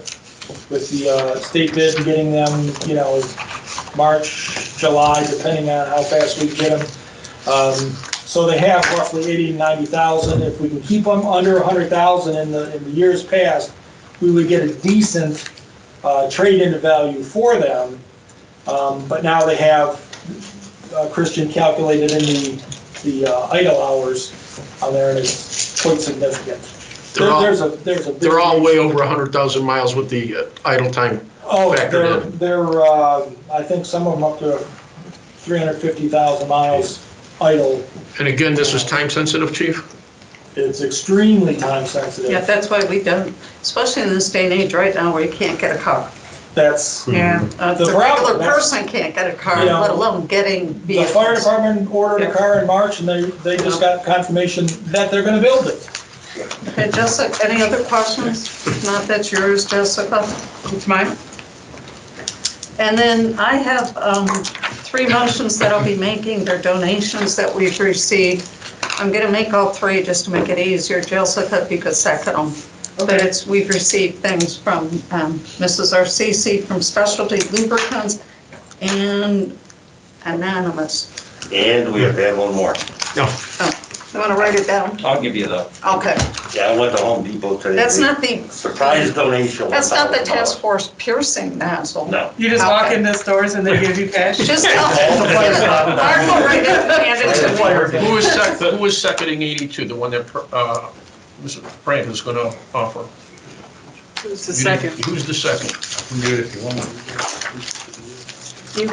state bid and getting them, March, July, depending on how fast we get them. So they have roughly 80 to 90,000. If we can keep them under 100,000 in the years past, we would get a decent trade-in value for them. But now they have Christian calculated in the idle hours on there, and it's quite significant. There's a big They're all way over 100,000 miles with the idle time factored in. They're I think some of them up to 350,000 miles idle. And again, this is time sensitive, chief? It's extremely time sensitive. yeah, that's why we don't, especially in this day and age right now where you can't get a car. That's, Yeah. The The problem, regular that's- person can't get a car, You know, let alone getting the vehicles. fire department ordered a car in March, and they just got confirmation that they're gonna build it. Okay, Jessica, any other questions? Not that's yours, Jessica. It's mine. And then I have 3 motions that I'll be making. They're donations that we've received. I'm going to make all 3 just to make it easier. Jessica, if you could second them. But we've received things from Mrs. Arcisi from Specialty Lubricants and Anonymous. And we have had one more. No. You want to write it down? I'll give you the, Okay. Yeah, I went to Home Depot today. That's not the, Surprise donation. that's not the task $1,000. force piercing nozzle. No. You just walk Okay. into stores and they give you cash? Just tell Mark will write it and hand it to me. Who is seconding 82, the one that Mr. Frank is going to offer? Who's the second? Who's the second? Do it if you want. You.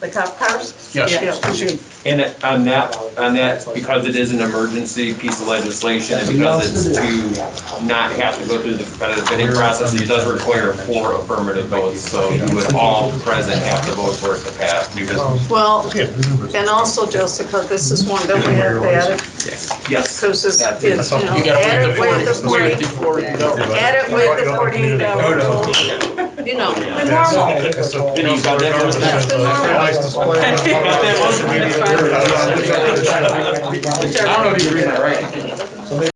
The cop cars? Yes. Yeah. and on that, because it is an emergency piece of legislation, and because it's to not have to go through the competitive bidding process, it does require 4 affirmative votes, so you would all present have to vote for it to pass. Well, and also, Jessica, this is one that we have to add, Yes. because it's, you know, You got add it to with the 40, wait before you go. add it with the 48 hours. You know, the normal. It's a- And you got that from the That's the normal. Nice display. I don't know if you read that right.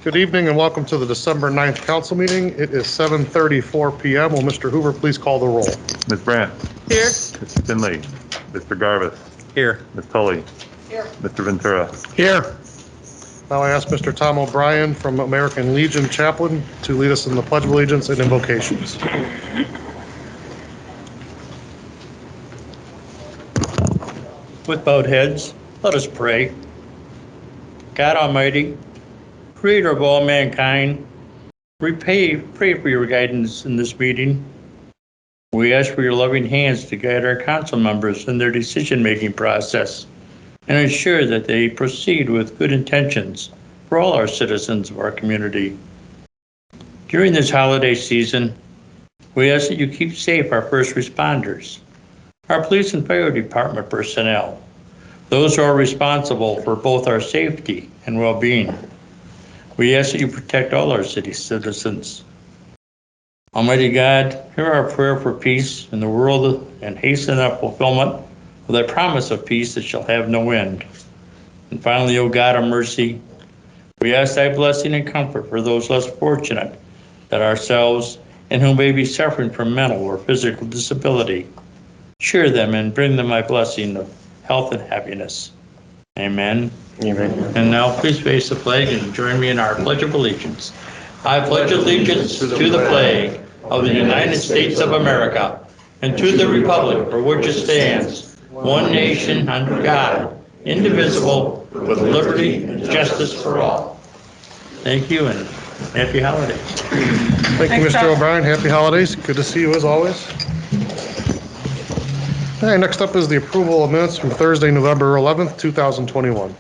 Good evening and welcome to the December 9th council meeting. It is 7:34 PM. Will Mr. Hoover please call the roll? Ms. Brandt, Here? Mr. Finley, Mr. Garvis, Here. Ms. Tully, Here. Mr. Ventura. Here. Now I ask Mr. Tom O'Brien from American Legion Chaplain to lead us in the Pledge of Allegiance and invocations. With bowed heads, let us pray. God Almighty, Creator of all mankind, we pray for your guidance in this meeting. We ask for your loving hands to guide our council members in their decision-making process and ensure that they proceed with good intentions for all our citizens of our community. During this holiday season, we ask that you keep safe our first responders, our police and fire department personnel, those who are responsible for both our safety and well-being. We ask that you protect all our city citizens. Almighty God, hear our prayer for peace in the world and hasten our fulfillment of thy promise of peace that shall have no end. And finally, O God of mercy, we ask thy blessing and comfort for those less fortunate than ourselves and who may be suffering from mental or physical disability. Cheer them and bring them thy blessing of health and happiness. Amen. Amen. And now please face the flag and join me in our Pledge of Allegiance. I pledge allegiance to the flag of the United States of America and to the republic for which it stands, one nation under God, indivisible, with liberty and justice for all. Thank you and happy holidays. Thank you, Mr. O'Brien. Happy holidays. Good to see you as always. Okay, next up is the approval of minutes from Thursday, November 11th, 2021.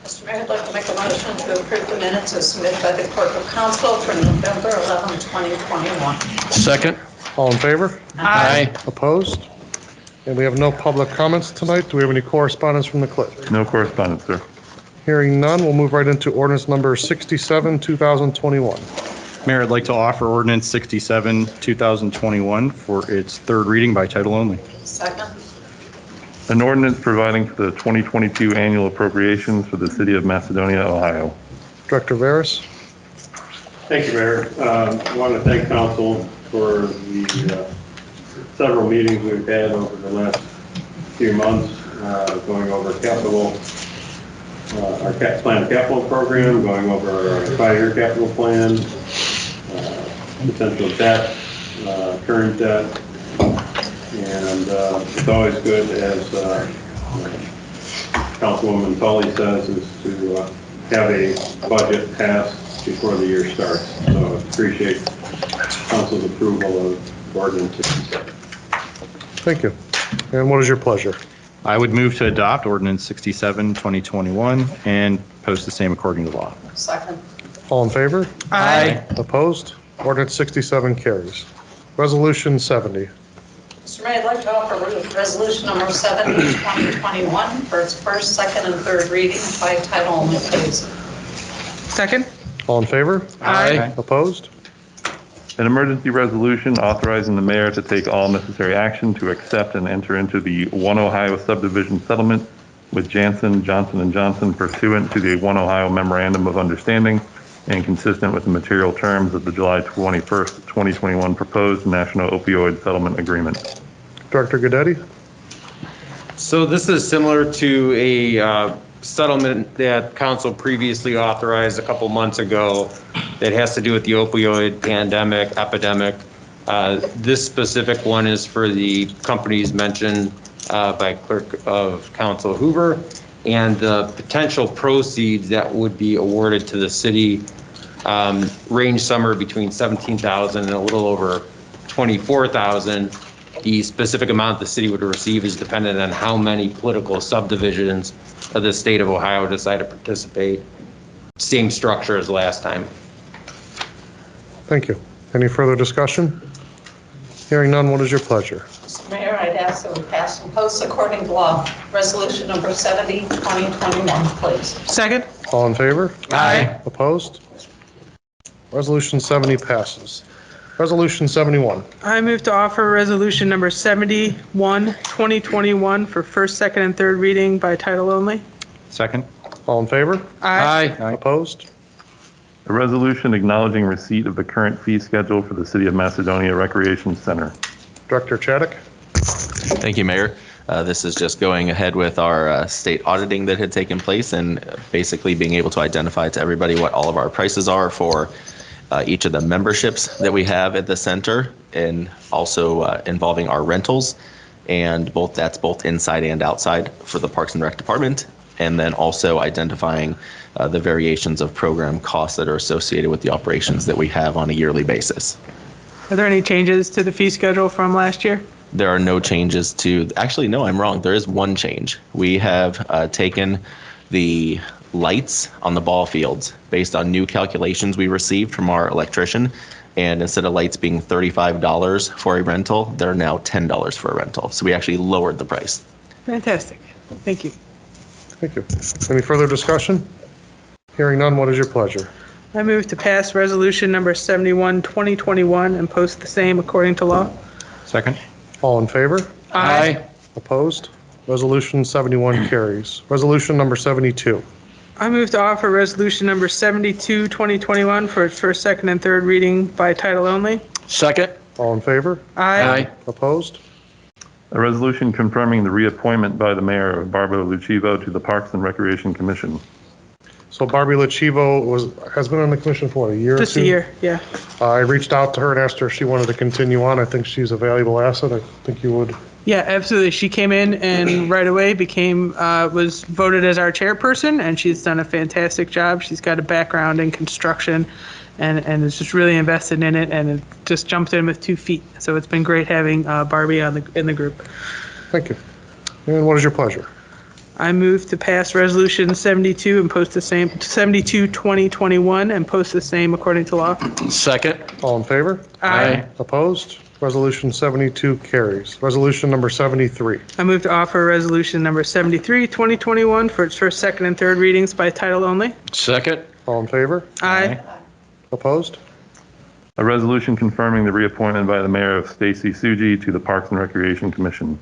Mr. Mayor, I'd like to make a motion to approve the minutes as submitted by the Clerk of Council for November 11, 2021. Second. All in favor? Aye. Opposed? And we have no public comments tonight. Do we have any correspondence from the clerk? No correspondence, sir. Hearing none, we'll move right into ordinance number 67, 2021. Mayor, I'd like to offer ordinance 67, 2021 for its third reading by title only. Second. An ordinance providing for the 2022 annual appropriations for the city of Macedonia, Ohio. Director Veras? Thank you, Mayor. I want to thank council for the several meetings we've had over the last few months, going over capital, our planned capital program, going over our 5-year capital plan, potential debt, current debt, and it's always good, as Councilwoman Tully says, is to have a budget passed before the year starts. So I appreciate council's approval of ordinance 67. Thank you. And what is your pleasure? I would move to adopt ordinance 67, 2021 and post the same according to law. Second. All in favor? Aye. Opposed? Ordinance 67 carries. Resolution 70. Mr. Mayor, I'd like to offer resolution number 70, 2021 for its first, second, and third reading by title only, please. Second? All in favor? Aye. Opposed? An emergency resolution authorizing the mayor to take all necessary action to accept and enter into the One Ohio subdivision settlement with Janssen, Johnson & Johnson pursuant to the One Ohio Memorandum of Understanding and consistent with the material terms of the July 21st, 2021 proposed National Opioid Settlement Agreement. Director Goodetti? So this is similar to a settlement that council previously authorized a couple months ago that has to do with the opioid epidemic. This specific one is for the companies mentioned by Clerk of Council Hoover, and the potential proceeds that would be awarded to the city range somewhere between $17,000 and a little over $24,000. The specific amount the city would receive is dependent on how many political subdivisions of the state of Ohio decide to participate. Same structure as last time. Thank you. Any further discussion? Hearing none, what is your pleasure? Mr. Mayor, I'd ask that we pass and post according to law, resolution number 70, 2021, please. Second? All in favor? Aye. Opposed? Resolution 70 passes. Resolution 71. I move to offer resolution number 71, 2021 for first, second, and third reading by title only. Second. All in favor? Aye. Opposed? A resolution acknowledging receipt of the current fee schedule for the City of Macedonia Recreation Center. Director Chaddick? Thank you, Mayor. This is just going ahead with our state auditing that had taken place and basically being able to identify to everybody what all of our prices are for each of the memberships that we have at the center, and also involving our rentals, and that's both inside and outside for the Parks and Rec Department, and then also identifying the variations of program costs that are associated with the operations that we have on a yearly basis. Are there any changes to the fee schedule from last year? There are no changes to, actually, no, I'm wrong. There is one change. We have taken the lights on the ball fields based on new calculations we received from our electrician. And instead of lights being $35 for a rental, they're now $10 for a rental. So we actually lowered the price. Fantastic. Thank you. Thank you. Any further discussion? Hearing none, what is your pleasure? I move to pass resolution number 71, 2021 and post the same according to law. Second. All in favor? Aye. Opposed? Resolution 71 carries. Resolution number 72. I move to offer resolution number 72, 2021 for its first, second, and third reading by title only. Second. All in favor? Aye. Opposed? A resolution confirming the reappointment by the mayor of Barbara Lucivo to the Parks and Recreation Commission. So Barbie Lucivo has been on the commission for a year or two? Just a year, yeah. I reached out to her and asked her if she wanted to continue on. I think she's a valuable asset. I think you would. Yeah, absolutely. She came in and right away was voted as our chairperson, and she's done a fantastic job. She's got a background in construction and is just really invested in it, and it just jumped in with 2 feet. So it's been great having Barbie in the group. Thank you. And what is your pleasure? I move to pass resolution 72 and post the same, 72, 2021 and post the same according to law. Second. All in favor? Aye. Opposed? Resolution 72 carries. Resolution number 73. I move to offer resolution number 73, 2021 for its first, second, and third readings by title only. Second. All in favor? Aye. Opposed? A resolution confirming the reappointment by the mayor of Stacy Suji to the Parks and Recreation Commission.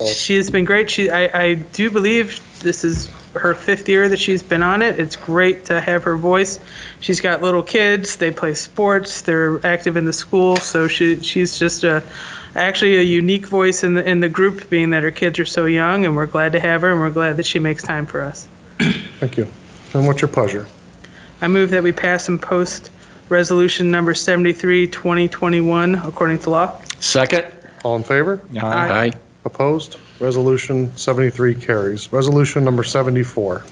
She has been great. I do believe this is her 5th year that she's been on it. It's great to have her voice. She's got little kids. They play sports. They're active in the school. So she's just actually a unique voice in the group, being that her kids are so young, and we're glad to have her, and we're glad that she makes time for us. Thank you. And what's your pleasure? I move that we pass and post resolution number 73, 2021 according to law. Second. All in favor? Aye. Opposed? Resolution 73 carries. Resolution number 74.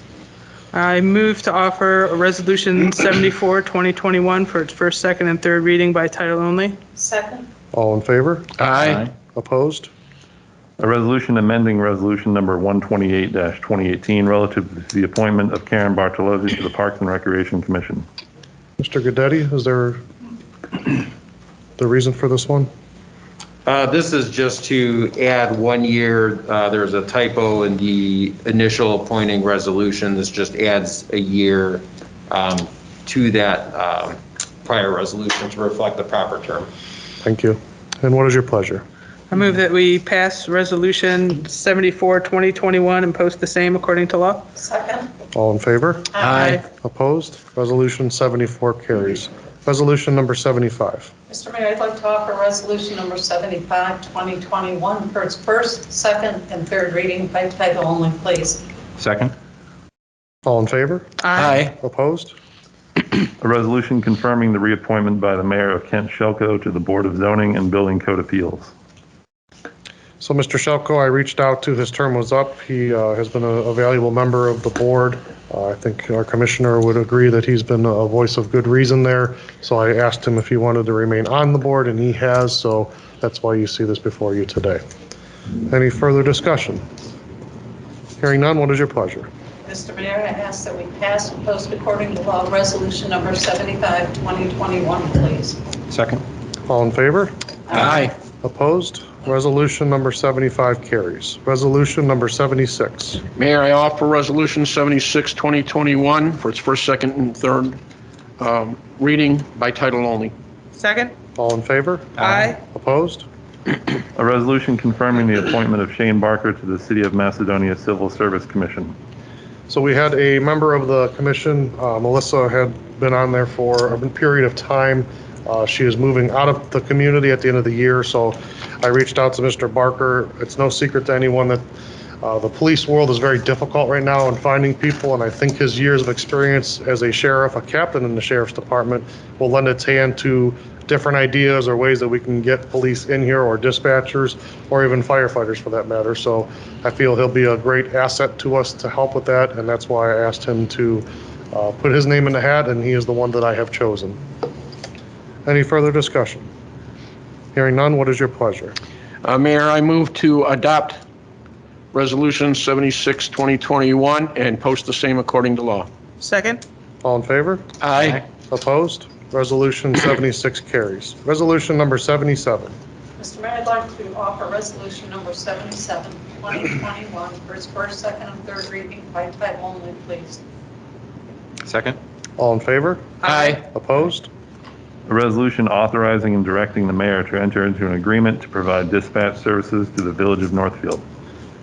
I move to offer a resolution 74, 2021 for its first, second, and third reading by title only. Second. All in favor? Aye. Opposed? A resolution amending resolution number 128-2018 relative to the appointment of Karen Bartolozzi to the Parks and Recreation Commission. Mr. Goodetti, is there the reason for this one? This is just to add 1 year. There's a typo in the initial appointing resolution. This just adds a year to that prior resolution to reflect the proper term. Thank you. And what is your pleasure? I move that we pass Resolution 74, 2021 and post the same according to law. Second? All in favor? Aye. Opposed? Resolution 74 carries. Resolution number 75. Mr. Mayor, I'd like to offer resolution number 75, 2021 for its first, second, and third reading by title only, please. Second? All in favor? Aye. Opposed? A resolution confirming the reappointment by the mayor of Kent Shelko to the Board of Zoning and Building Code Appeals. So Mr. Shelko, I reached out to, his term was up. He has been a valuable member of the board. I think our commissioner would agree that he's been a voice of good reason there. So I asked him if he wanted to remain on the board, and he has, so that's why you see this before you today. Any further discussion? Hearing none, what is your pleasure? Mr. Mayor, I ask that we pass and post according to law resolution number 75, 2021, please. Second? All in favor? Aye. Opposed? Resolution number 75 carries. Resolution number 76. Mayor, I offer Resolution 76, 2021 for its first, second, and third reading by title only. Second? All in favor? Aye. Opposed? A resolution confirming the appointment of Shane Barker to the City of Macedonia Civil Service Commission. So we had a member of the commission, Melissa, had been on there for a period of time. She is moving out of the community at the end of the year, so I reached out to Mr. Barker. It's no secret to anyone that the police world is very difficult right now in finding people, and I think his years of experience as a sheriff, a captain in the sheriff's department, will lend its hand to different ideas or ways that we can get police in here, or dispatchers, or even firefighters for that matter. So I feel he'll be a great asset to us to help with that, and that's why I asked him to put his name in the hat, and he is the one that I have chosen. Any further discussion? Hearing none, what is your pleasure? Mayor, I move to adopt Resolution 76, 2021 and post the same according to law. Second? All in favor? Aye. Opposed? Resolution 76 carries. Resolution number 77. Mr. Mayor, I'd like to offer resolution number 77, 2021 for its first, second, and third reading by title only, please. Second? All in favor? Aye. Opposed? A resolution authorizing and directing the mayor to enter into an agreement to provide dispatch services to the Village of Northfield.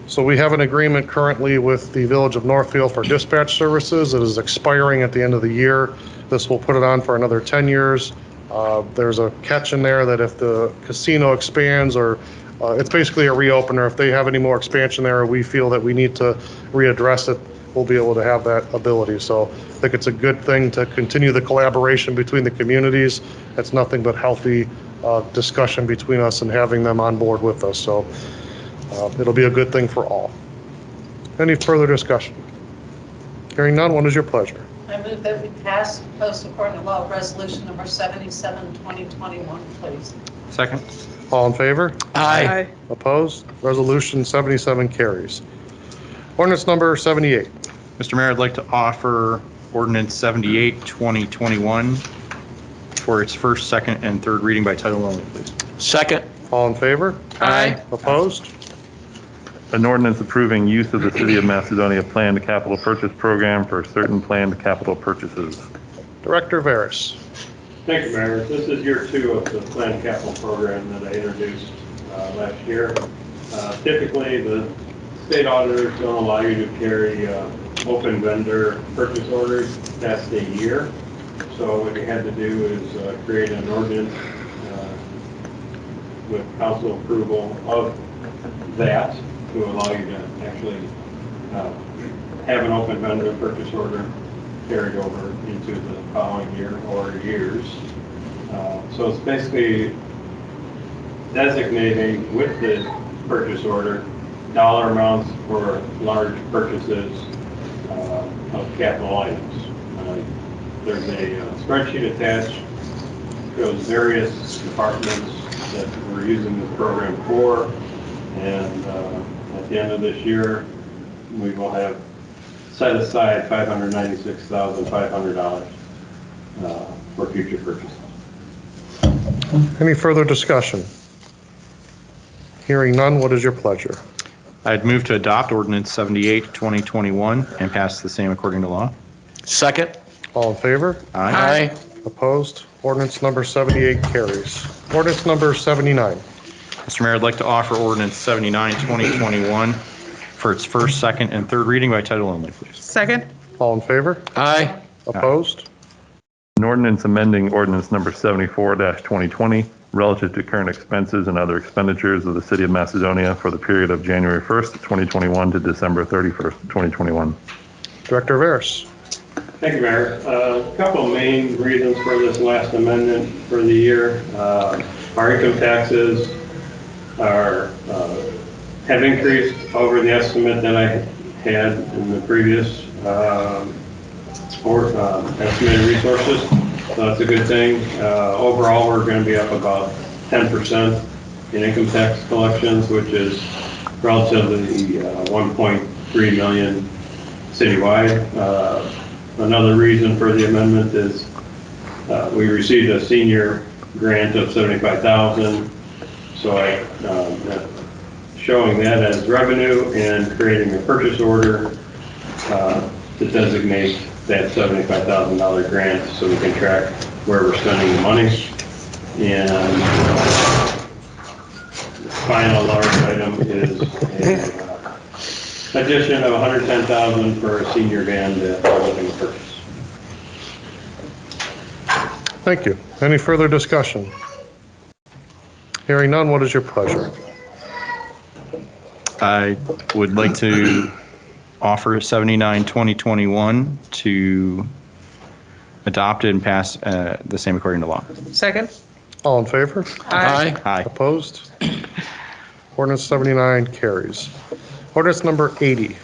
So we have an agreement currently with the Village of Northfield for dispatch services. It is expiring at the end of the year. This will put it on for another 10 years. There's a catch in there that if the casino expands, or it's basically a reopener, if they have any more expansion there, or we feel that we need to readdress it, we'll be able to have that ability. So I think it's a good thing to continue the collaboration between the communities. It's nothing but healthy discussion between us and having them on board with us. So it'll be a good thing for all. Any further discussion? Hearing none, what is your pleasure? I move that we pass and post according to law resolution number 77, 2021, please. Second? All in favor? Aye. Opposed? Resolution 77 carries. Ordinance number 78. Mr. Mayor, I'd like to offer Ordinance 78, 2021 for its first, second, and third reading by title only, please. Second. All in favor? Aye. Opposed? An ordinance approving use of the City of Macedonia Planned Capital Purchase Program for certain planned capital purchases. Director Veras. Thank you, Mayor. This is year 2 of the planned capital program that I introduced last year. Typically, the state auditors don't allow you to carry open vendor purchase orders past a year. So what you had to do is create an ordinance with council approval of that to allow you to actually have an open vendor purchase order carried over into the following year or years. So it's basically designating with the purchase order dollar amounts for large purchases of capital items. There's a spreadsheet attached, shows various departments that we're using this program for, and at the end of this year, we will have set aside $596,500 for future purchases. Any further discussion? Hearing none, what is your pleasure? I'd move to adopt Ordinance 78, 2021 and pass the same according to law. Second. All in favor? Aye. Opposed? Ordinance number 78 carries. Ordinance number 79. Mr. Mayor, I'd like to offer ordinance 79, 2021 for its first, second, and third reading by title only, please. Second? All in favor? Aye. Opposed? An ordinance amending ordinance number 74-2020 relative to current expenses and other expenditures of the city of Macedonia for the period of January 1st, 2021 to December 31st, 2021. Director Veras. Thank you, Mayor. A couple of main reasons for this last amendment for the year. Our income taxes have increased over the estimate that I had in the previous estimated resources. So that's a good thing. Overall, we're going to be up about 10% in income tax collections, which is relatively 1.3 million citywide. Another reason for the amendment is we received a senior grant of $75,000. So showing that as revenue and creating a purchase order to designate that $75,000 grant so we can track where we're spending the money. And the final large item is an addition of $110,000 for a senior van that we're looking to purchase. Thank you. Any further discussion? Hearing none, what is your pleasure? I would like to offer 79, 2021 to adopt it and pass the same according to law. Second? All in favor? Aye. Aye. Opposed? Ordinance 79 carries. Ordinance number 80.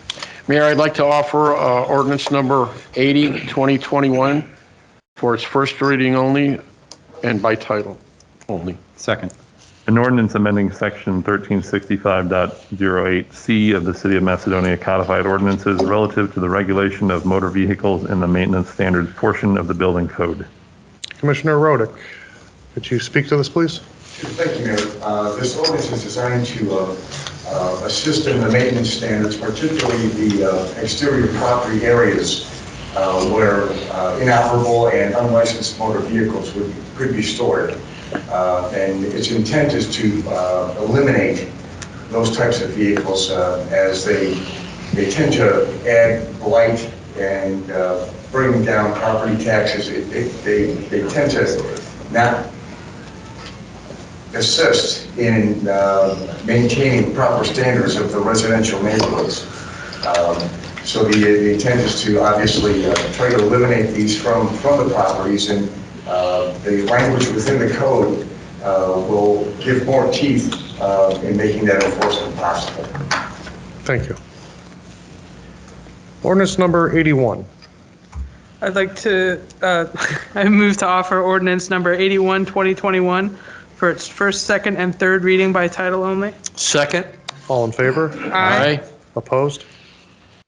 Mayor, I'd like to offer ordinance number 80, 2021 for its first reading only and by title only. Second. An ordinance amending section 1365.08C of the City of Macedonia Codified Ordinances relative to the regulation of motor vehicles in the maintenance standards portion of the building code. Commissioner Rodick, could you speak to this, please? Thank you, Mayor. This ordinance is designed to assist in the maintenance standards, particularly the exterior property areas where inoperable and unlicensed motor vehicles could be stored. And its intent is to eliminate those types of vehicles as they tend to add blight and bring down property taxes. They tend to not assist in maintaining proper standards of the residential neighborhoods. So the intent is to obviously try to eliminate these from the properties, and the language within the code will give more teeth in making that enforcement possible. Thank you. Ordinance number 81. I'd like to, I move to offer ordinance number 81, 2021 for its first, second, and third reading by title only. Second. All in favor? Aye. Opposed?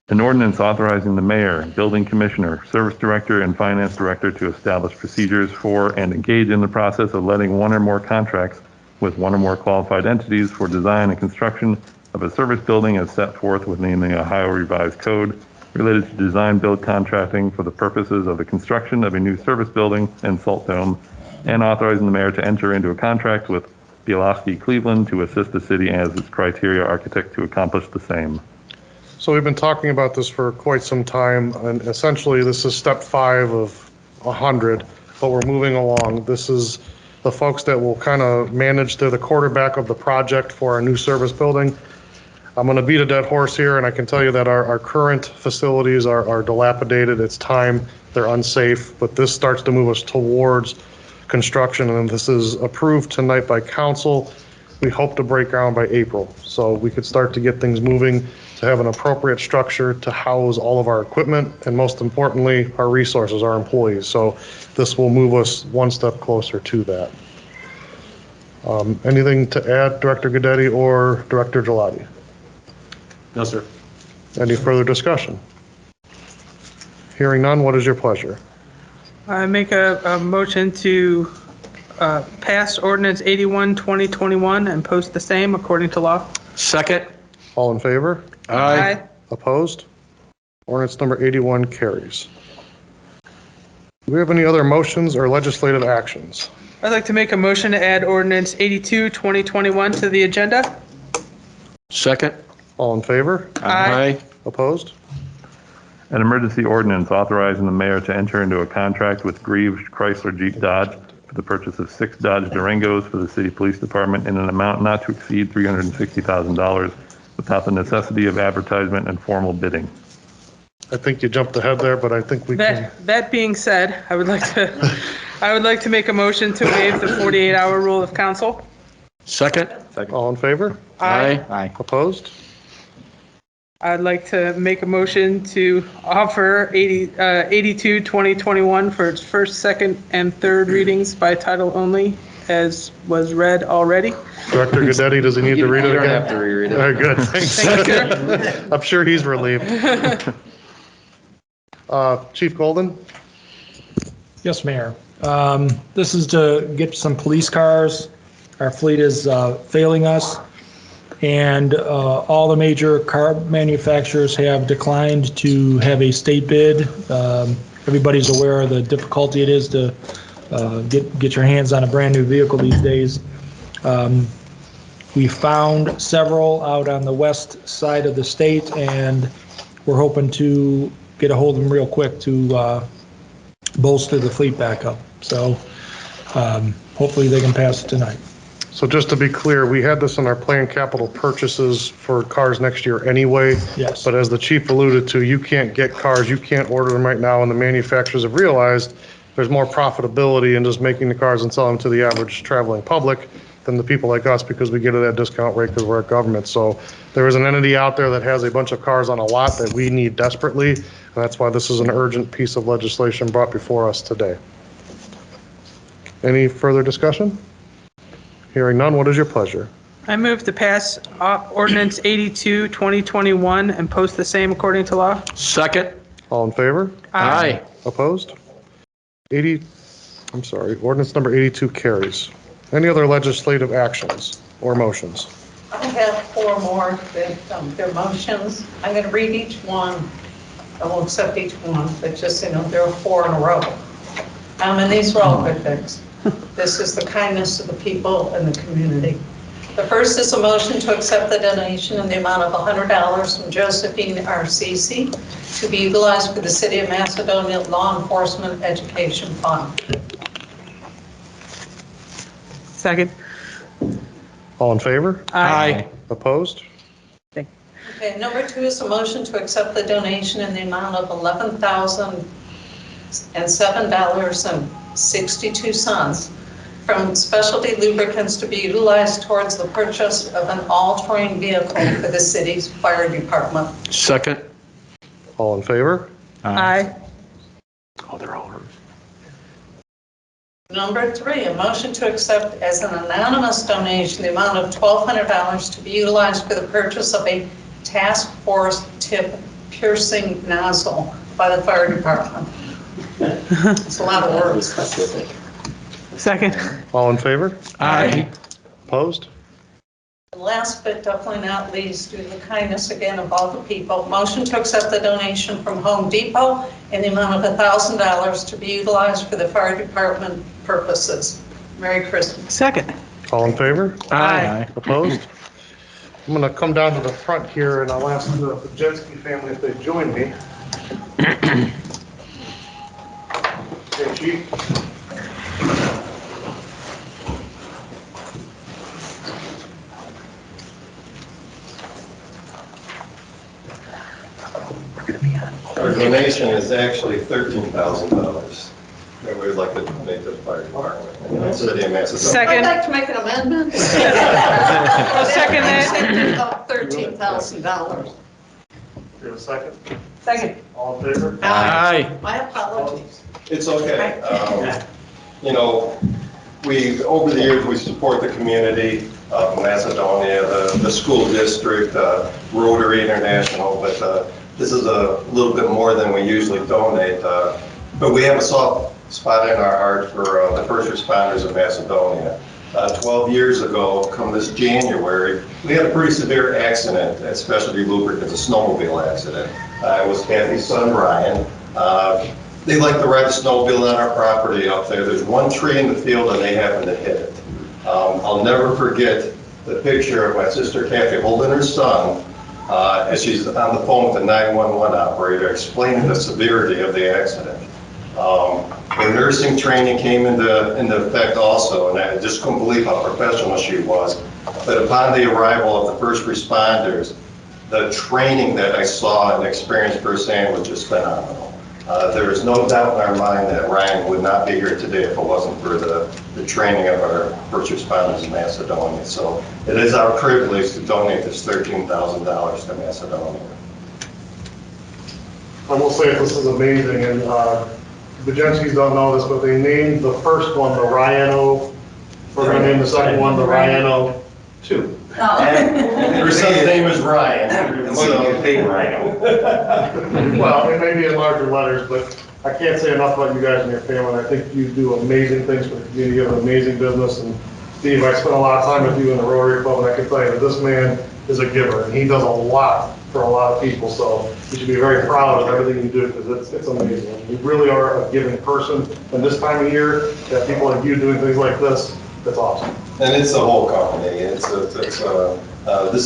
An ordinance authorizing the mayor, building commissioner, service director, and finance director to establish procedures for and engage in the process of letting one or more contracts with one or more qualified entities for design and construction of a service building as set forth within the Ohio Revised Code related to design build contracting for the purposes of the construction of a new service building and salt dome, and authorizing the mayor to enter into a contract with Bielowski Cleveland to assist the city as its criteria architect to accomplish the same. So we've been talking about this for quite some time, and essentially this is step 5 of 100, but we're moving along. This is the folks that will kind of manage, they're the quarterback of the project for our new service building. I'm going to beat a dead horse here, and I can tell you that our current facilities are dilapidated. It's time, they're unsafe, but this starts to move us towards construction, and this is approved tonight by council. We hope to break ground by April, so we could start to get things moving, to have an appropriate structure to house all of our equipment, and most importantly, our resources, our employees. So this will move us one step closer to that. Anything to add, Director Guidetti or Director Gelati? No, sir. Any further discussion? Hearing none, what is your pleasure? I make a motion to pass ordinance 81, 2021 and post the same according to law. Second. All in favor? Aye. Opposed? Ordinance number 81 carries. Do we have any other motions or legislative actions? I'd like to make a motion to add ordinance 82, 2021 to the agenda. Second? All in favor? Aye. Opposed? An emergency ordinance authorizing the mayor to enter into a contract with Greaves Chrysler Jeep Dodge for the purchase of 6 Dodge Durangos for the city police department in an amount not to exceed $360,000 without the necessity of advertisement and formal bidding. I think you jumped ahead there, but I think we can. That being said, I would like to make a motion to waive the 48-hour rule of council. Second? All in favor? Aye. Opposed? I'd like to make a motion to offer 82, 2021 for its first, second, and third readings by title only, as was read already. Director Goodetti, does he need to read it again? You don't have to reread it. All right, good, thanks. Thank you, sir. I'm sure he's relieved. Chief Golden? Yes, Mayor. This is to get some police cars. Our fleet is failing us, and all the major car manufacturers have declined to have a state bid. Everybody's aware of the difficulty it is to get your hands on a brand-new vehicle these days. We found several out on the west side of the state, and we're hoping to get a hold of them real quick to bolster the fleet back up. So hopefully they can pass it tonight. So just to be clear, we had this in our planned capital purchases for cars next year anyway. Yes. But as the chief alluded to, you can't get cars, you can't order them right now, and the manufacturers have realized there's more profitability in just making the cars and selling them to the average traveling public than the people like us, because we get it at discount rate because we're a government. So there is an entity out there that has a bunch of cars on a lot that we need desperately, and that's why this is an urgent piece of legislation brought before us today. Any further discussion? Hearing none, what is your pleasure? I move to pass ordinance 82, 2021 and post the same according to law. Second? All in favor? Aye. Opposed? Ordinance number 82 carries. Any other legislative actions or motions? I have 4 more that they're motions. I'm going to read each one. I won't accept each one, but just, there are 4 in a row. And these are all good things. This is the kindness of the people and the community. The first is a motion to accept the donation in the amount of $100 from Josephine RCC to be utilized for the City of Macedonia Law Enforcement Education Fund. Second. All in favor? Aye. Opposed? Okay, number 2 is a motion to accept the donation in the amount of $11,007.62 from Specialty Lubricants to be utilized towards the purchase of an all-terrain vehicle for the city's fire department. Second? All in favor? Aye. Oh, they're all hers. Number 3, a motion to accept as an anonymous donation the amount of $1,200 to be utilized for the purchase of a task force tip piercing nozzle by the fire department. It's a lot of words. Second. All in favor? Aye. Opposed? And last but definitely not least, due to the kindness again of all the people, motion to accept the donation from Home Depot in the amount of $1,000 to be utilized for the fire department purposes. Merry Christmas. Second. All in favor? Aye. Opposed? I'm going to come down to the front here, and I'll ask the Jensky family if they join me. Okay, Chief. Our donation is actually $13,000 that we would like to donate to the fire department in the city of Macedonia. Second. I'd like to make an amendment. I'll second that. $13,000. Do you have a second? Second. All in favor? Aye. My apologies. It's okay. We, over the years, we support the community of Macedonia, the school district, Rotary International, but this is a little bit more than we usually donate. But we have a soft spot in our heart for the first responders of Macedonia. 12 years ago, come this January, we had a pretty severe accident at Specialty Lubricants, a snowmobile accident. It was Kathy's son, Ryan. they like to ride a snowmobile on our property up there. There's one tree in the field and they happen to hit it. I'll never forget the picture of my sister Kathy holding her son as she's on the phone with the 911 operator explaining the severity of the accident. Her nursing training came into effect also, and I just couldn't believe how professional she was. But upon the arrival of the first responders, the training that I saw and experienced firsthand was just phenomenal. There is no doubt in our mind that Ryan would not be here today if it wasn't for the training of our first responders in Macedonia. So it is our privilege to donate this $13,000 to Macedonia. I will say this is amazing, and the Jenskis don't know this, but they named the first one the Ryano. We're going to name the second one the Ryano 2. Her son's name is Ryan. It might be a big rhino. Well, it may be in larger letters, but I can't say enough about you guys and your family. I think you do amazing things for the community. You have an amazing business. And Steve, I spent a lot of time with you in the Rotary Club, and I can tell you that this man is a giver, and he does a lot for a lot of people. So you should be very proud of everything you do, because it's amazing. You really are a giving person. And this time of year, that people like you doing things like this, that's awesome. And it's the whole company. This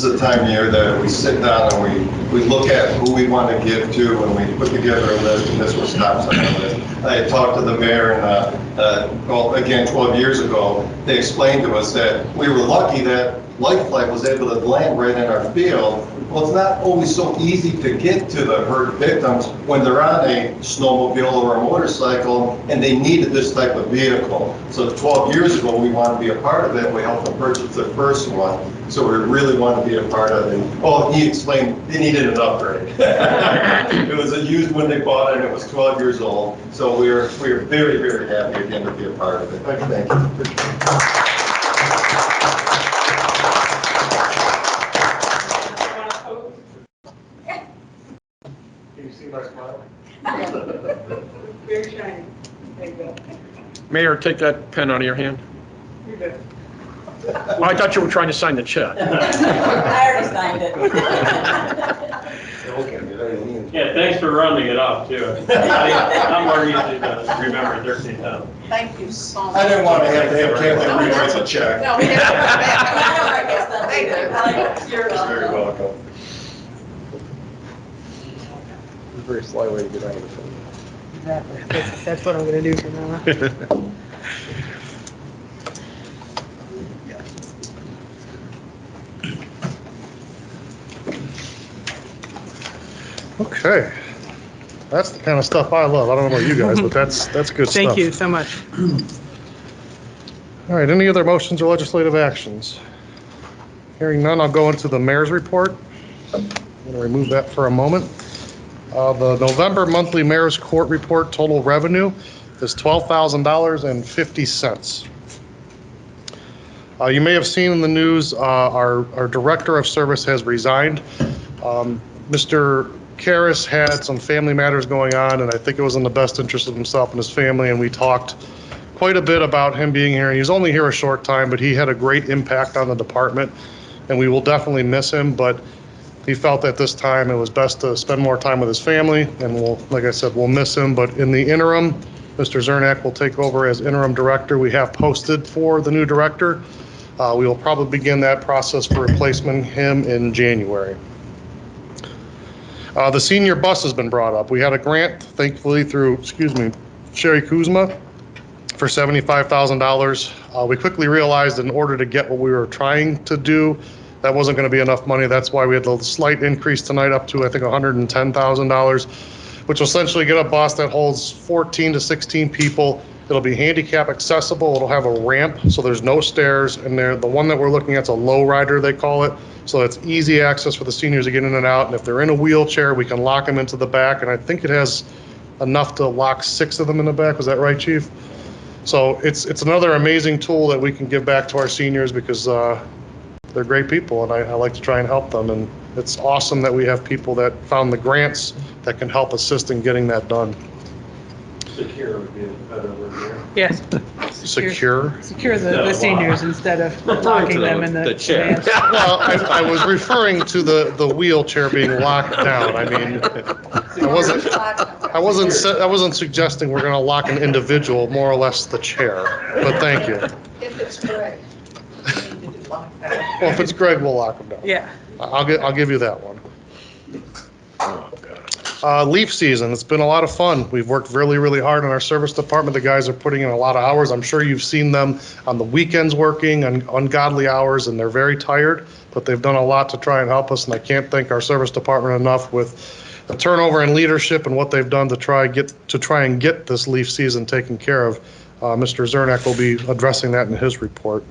is a time of year that we sit down and we look at who we want to give to, and we put together a list, and this was tops on the list. I had talked to the mayor, and well, again, 12 years ago, they explained to us that we were lucky that Life Flight was able to land right in our field. Well, it's not always so easy to get to the hurt victims when they're on a snowmobile or a motorcycle and they needed this type of vehicle. So 12 years ago, we wanted to be a part of it. We helped them purchase the first one. So we really wanted to be a part of it. Oh, he explained they needed an upgrade. It was a used when they bought it, and it was 12 years old. So we are very, very happy again to be a part of it. Thank you. Can you see my smile? Very shiny. There you go. Mayor, take that pen out of your hand. You're good. Oh, I thought you were trying to sign the check. I already signed it. Yeah, thanks for rounding it off, too. I'm more easy to remember 13,000. Thank you so much. I didn't want to have Kathy rewrite a check. No, we didn't. I guess that's You're Very welcome. welcome. Very sly way to get out of the phone. Exactly. That's what I'm gonna do from now on. Okay. That's the kind of stuff I love. I don't know about you guys, but that's good stuff. Thank you so much. All right, any other motions or legislative actions? Hearing none, I'll go into the mayor's report. I'm going to remove that for a moment. The November monthly mayor's court report total revenue is $12,000.50. You may have seen in the news, our director of service has resigned. Mr. Karras had some family matters going on, and I think it was in the best interest of himself and his family, and we talked quite a bit about him being here. He was only here a short time, but he had a great impact on the department, and we will definitely miss him, but he felt at this time it was best to spend more time with his family, and like I said, we'll miss him. But in the interim, Mr. Zernak will take over as interim director. We have posted for the new director. We will probably begin that process for replacing him in January. The senior bus has been brought up. We had a grant, thankfully, through, Sherry Kuzma for $75,000. We quickly realized in order to get what we were trying to do, that wasn't going to be enough money. That's why we had the slight increase tonight up to, I think, $110,000, which will essentially get a bus that holds 14 to 16 people. It'll be handicap accessible. It'll have a ramp, so there's no stairs. And the one that we're looking at is a low rider, they call it. So it's easy access for the seniors to get in and out. And if they're in a wheelchair, we can lock them into the back. And I think it has enough to lock 6 of them in the back. Was that right, Chief? So it's another amazing tool that we can give back to our seniors, because they're great people, and I like to try and help them. And it's awesome that we have people that found the grants that can help assist in getting that done. Secure would be a better word there. Yes. Secure? Secure the seniors instead of locking them in the chair. vans. Well, I was referring to the wheelchair being locked down. I mean, I wasn't suggesting we're gonna lock an individual, more or less the chair, but thank you. If it's Greg, we need to do lockdown. Well, if it's Greg, we'll lock him down. Yeah. I'll give you that one. Leaf season, it's been a lot of fun. We've worked really, really hard in our service department. The guys are putting in a lot of hours. I'm sure you've seen them on the weekends working on ungodly hours, and they're very tired, but they've done a lot to try and help us, and I can't thank our service department enough with the turnover in leadership and what they've done to try and get this leaf season taken care of. Mr. Zernak will be addressing that in his report.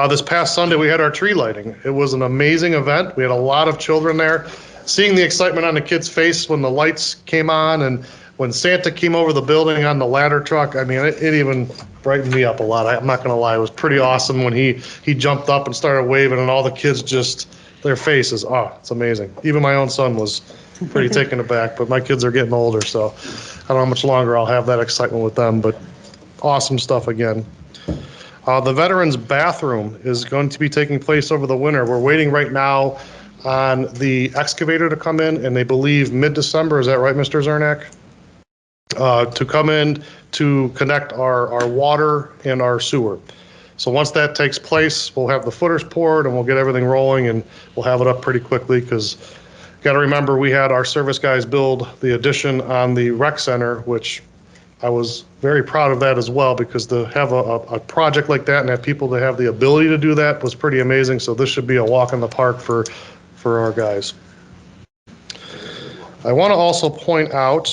This past Sunday, we had our tree lighting. It was an amazing event. We had a lot of children there. Seeing the excitement on the kids' face when the lights came on and when Santa came over the building on the ladder truck, I mean, it even brightened me up a lot. I'm not gonna lie, it was pretty awesome when he jumped up and started waving and all the kids just, their faces, it's amazing. Even my own son was pretty taken aback, but my kids are getting older, so I don't know how much longer I'll have that excitement with them, but awesome stuff again. The veterans bathroom is going to be taking place over the winter. We're waiting right now on the excavator to come in, and they believe mid-December, is that right, Mr. Zernak? To come in to connect our water and our sewer. So once that takes place, we'll have the footers poured and we'll get everything rolling, and we'll have it up pretty quickly, because got to remember we had our service guys build the addition on the rec center, which I was very proud of that as well, because to have a project like that and have people to have the ability to do that was pretty amazing. So this should be a walk in the park for our guys. I want to also point out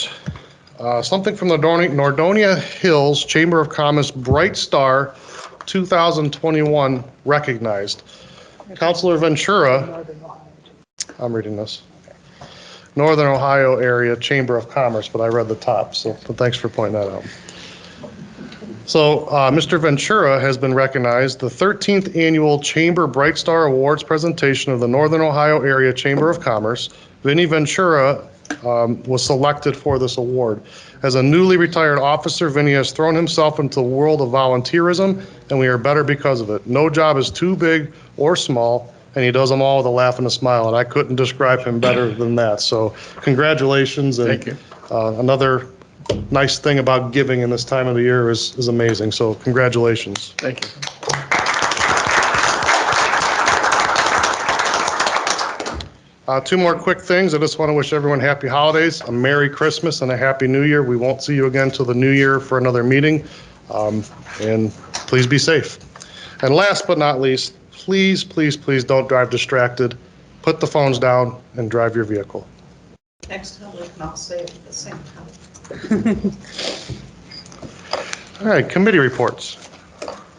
something from the Nordonia Hills Chamber of Commerce Bright Star 2021 recognized. Councilor Ventura, I'm reading this. Northern Ohio Area Chamber of Commerce, but I read the top, so thanks for pointing that out. So Mr. Ventura has been recognized. The 13th Annual Chamber Bright Star Awards presentation of the Northern Ohio Area Chamber of Commerce. Vinny Ventura was selected for this award. As a newly retired officer, Vinny has thrown himself into the world of volunteerism, and we are better because of it. No job is too big or small, and he does them all with a laugh and a smile, and I couldn't describe him better than that. So congratulations. And Thank you. Another nice thing about giving in this time of the year is amazing. So congratulations. Thank you. Two more quick things. I just want to wish everyone happy holidays, a Merry Christmas, and a Happy New Year. We won't see you again till the new year for another meeting. And please be safe. And last but not least, please, please, please don't drive distracted. Put the phones down and drive your vehicle. Next time we can all say it at the same time. All right, committee reports.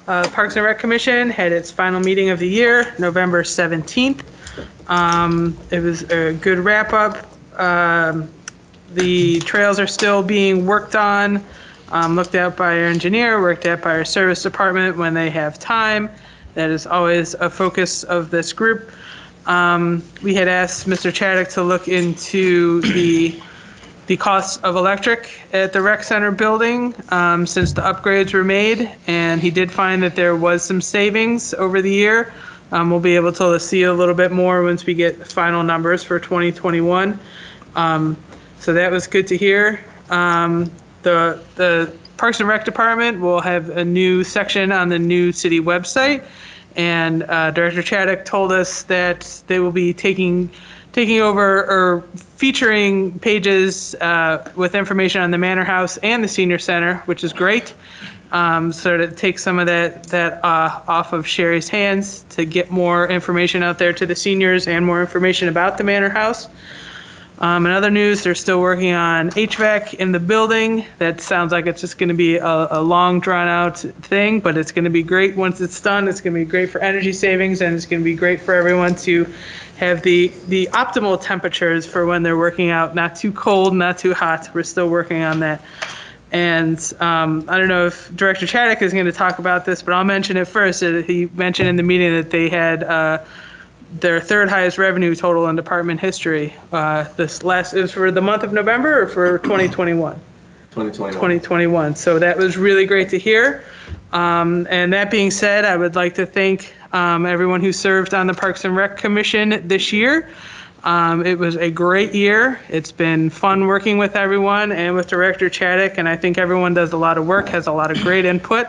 Parks and Rec Commission had its final meeting of the year, November 17th. It was a good wrap up. The trails are still being worked on, looked at by our engineer, worked at by our service department when they have time. That is always a focus of this group. We had asked Mr. Chaddock to look into the cost of electric at the rec center building since the upgrades were made, and he did find that there was some savings over the year. We'll be able to see a little bit more once we get final numbers for 2021. So that was good to hear. The Parks and Rec Department will have a new section on the new city website, and Director Chaddock told us that they will be taking over or featuring pages with information on the Manor House and the Senior Center, which is great. So to take some of that off of Sherry's hands to get more information out there to the seniors and more information about the Manor House. In other news, they're still working on HVAC in the building. That sounds like it's just going to be a long, drawn-out thing, but it's going to be great once it's done. It's going to be great for energy savings, and it's going to be great for everyone to have the optimal temperatures for when they're working out. Not too cold, not too hot. We're still working on that. And I don't know if Director Chaddock is going to talk about this, but I'll mention it first. He mentioned in the meeting that they had their third highest revenue total in department history. This last is for the month of November or for 2021? 2021. So that was really great to hear. And that being said, I would like to thank everyone who served on the Parks and Rec Commission this year. It was a great year. It's been fun working with everyone and with Director Chaddick, and I think everyone does a lot of work, has a lot of great input.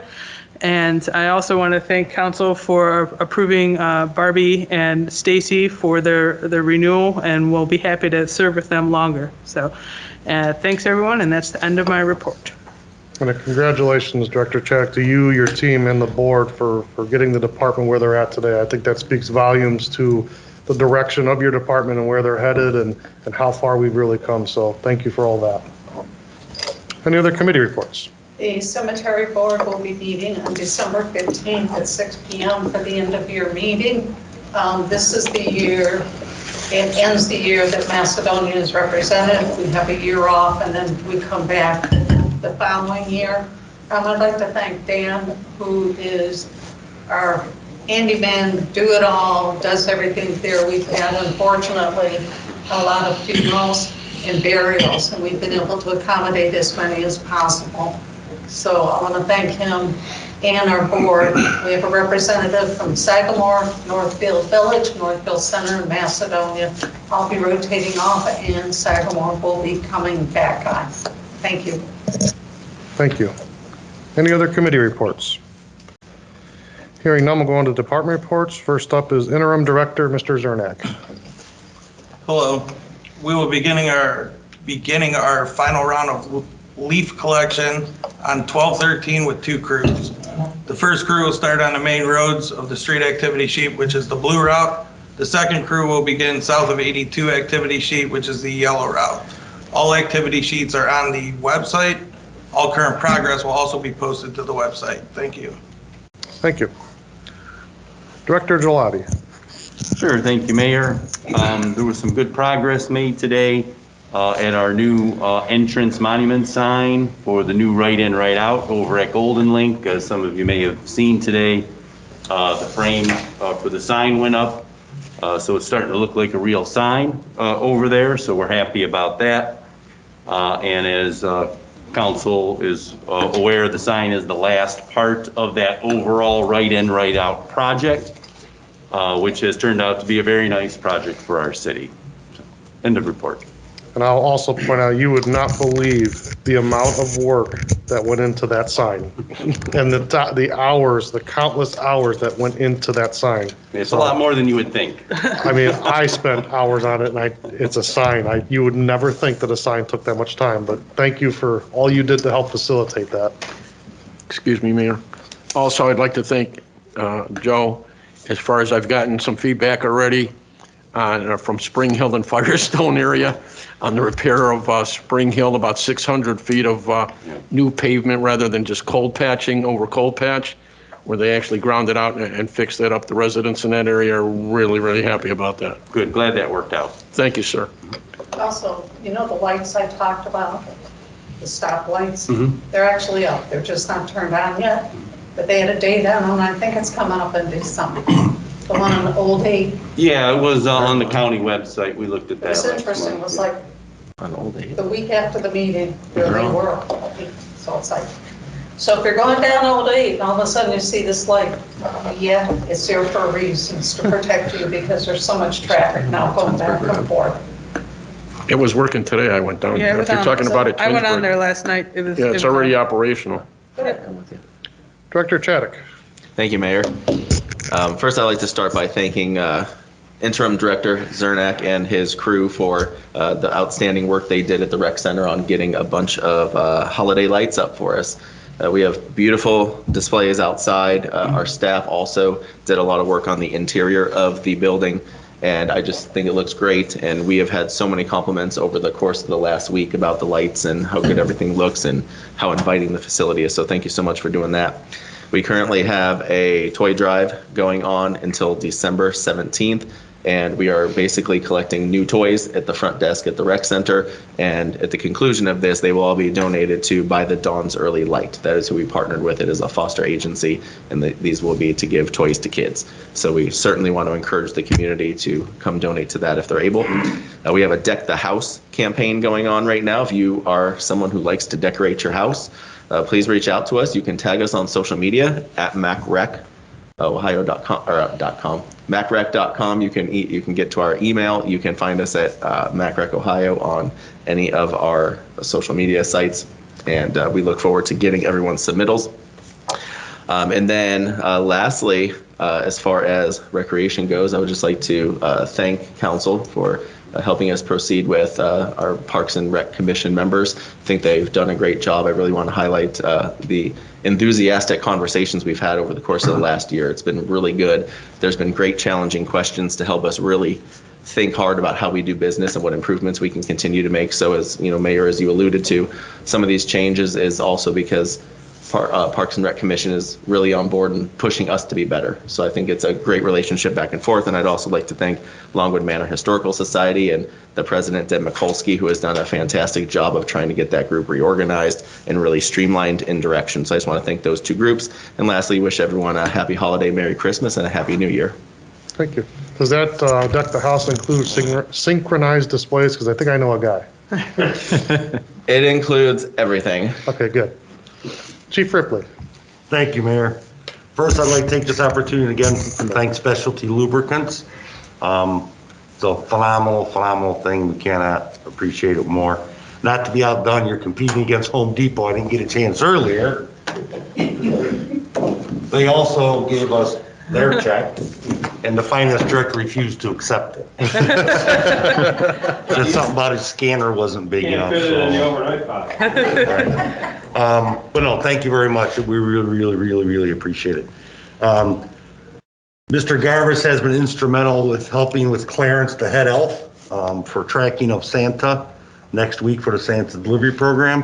And I also want to thank council for approving Barbie and Stacy for their renewal, and we'll be happy to serve with them longer. So thanks, everyone, and that's the end of my report. And congratulations, Director Chaddick, to you, your team, and the board for getting the department where they're at today. I think that speaks volumes to the direction of your department and where they're headed and how far we've really come. So thank you for all that. Any other committee reports? The cemetery board will be meeting on December 15th at 6 p.m. for the end of year meeting. This is the year, it ends the year that Macedonia is represented. We have a year off and then we come back the following year. I'd like to thank Dan, who is our handyman, do-it-all, does everything there. We've had, unfortunately, a lot of funerals and burials, and we've been able to accommodate as many as possible. So I want to thank him and our board. We have a representative from Sagamore, Northfield Village, Northfield Center, and Macedonia. I'll be rotating off, and Sagamore will be coming back on. Thank you. Thank you. Any other committee reports? Hearing none, we'll go on to department reports. First up is Interim Director, Mr. Zernak. Hello. We will be beginning our final round of leaf collection on 12/13 with 2 crews. The first crew will start on the main roads of the street activity sheet, which is the blue route. The second crew will begin south of 82 activity sheet, which is the yellow route. All activity sheets are on the website. All current progress will also be posted to the website. Thank you. Thank you. Director Gelati. Sure, thank you, Mayor. There was some good progress made today at our new entrance monument sign for the new right-in, right-out over at Golden Link. As some of you may have seen today, the frame for the sign went up, so it's starting to look like a real sign over there, so we're happy about that. And as council is aware, the sign is the last part of that overall right-in, right-out project, which has turned out to be a very nice project for our city. End of report. And I'll also point out, you would not believe the amount of work that went into that sign and the hours, the countless hours that went into that sign. It's a lot more than you would think. I mean, I spent hours on it, and it's a sign. You would never think that a sign took that much time, but thank you for all you did to help facilitate that. Excuse me, Mayor. Also, I'd like to thank Joe, as far as I've gotten some feedback already from Spring Hill and Firestone area on the repair of Spring Hill, about 600 feet of new pavement rather than just cold patching over cold patch, where they actually ground it out and fixed that up. The residents in that area are really, really happy about that. Good, glad that worked out. Thank you, sir. Also, you know the lights I talked about, the stop lights? Mm-hmm. They're actually up. They're just not turned on yet. But they had a date on them, and I think it's coming up in December. The one on the Old 8. Yeah, it was on the county website. We looked at that. It was interesting. It was like the week after the meeting, there they were. So it's like, so if you're going down Old 8 and all of a sudden you see this light, yeah, it's there for a reason. It's to protect you because there's so much traffic now going back and forth. It was working today. I went down. Yeah, If you're talking about it, I went on Twinsburg. there last night. It was. Yeah, it's already operational. Director Chaddick. Thank you, Mayor. First, I'd like to start by thanking Interim Director Zernak and his crew for the outstanding work they did at the rec center on getting a bunch of holiday lights up for us. We have beautiful displays outside. Our staff also did a lot of work on the interior of the building, and I just think it looks great. And we have had so many compliments over the course of the last week about the lights and how good everything looks and how inviting the facility is. So thank you so much for doing that. We currently have a toy drive going on until December 17th. And we are basically collecting new toys at the front desk at the rec center. And at the conclusion of this, they will all be donated to By the Dawn's Early Light. That is who we partnered with. It is a foster agency, and these will be to give toys to kids. So we certainly want to encourage the community to come donate to that if they're able. We have a Deck the House campaign going on right now. If you are someone who likes to decorate your house, please reach out to us. You can tag us on social media at macrecohio.com or .com. macrec.com. You can get to our email. You can find us at Macrec Ohio on any of our social media sites, and we look forward to getting everyone's submittals. And then lastly, as far as recreation goes, I would just like to thank council for helping us proceed with our Parks and Rec Commission members. I think they've done a great job. I really want to highlight the enthusiastic conversations we've had over the course of the last year. It's been really good. There's been great challenging questions to help us really think hard about how we do business and what improvements we can continue to make. So as you know, Mayor, as you alluded to, some of these changes is also because Parks and Rec Commission is really on board and pushing us to be better. So I think it's a great relationship back and forth. And I'd also like to thank Longwood Manor Historical Society and the president, Deb Mikulski, who has done a fantastic job of trying to get that group reorganized and really streamlined in direction. So I just want to thank those two groups. And lastly, wish everyone a happy holiday, Merry Christmas, and a Happy New Year. Thank you. Does that Deck the House include synchronized displays? Because I think I know a guy. It includes everything. Okay, good. Chief Ripley. Thank you, Mayor. First, I'd like to take this opportunity again to thank Specialty Lubricants. It's a phenomenal thing. We cannot appreciate it more. Not to be outdone, you're competing against Home Depot. I didn't get a chance earlier. They also gave us their check, and the finance director refused to accept it. Said something about his scanner wasn't big enough. Can't fit it in the overnight box. But no, thank you very much. We really appreciate it. Mr. Garvis has been instrumental with helping with Clarence, the head elf, for tracking of Santa next week for the Santa delivery program.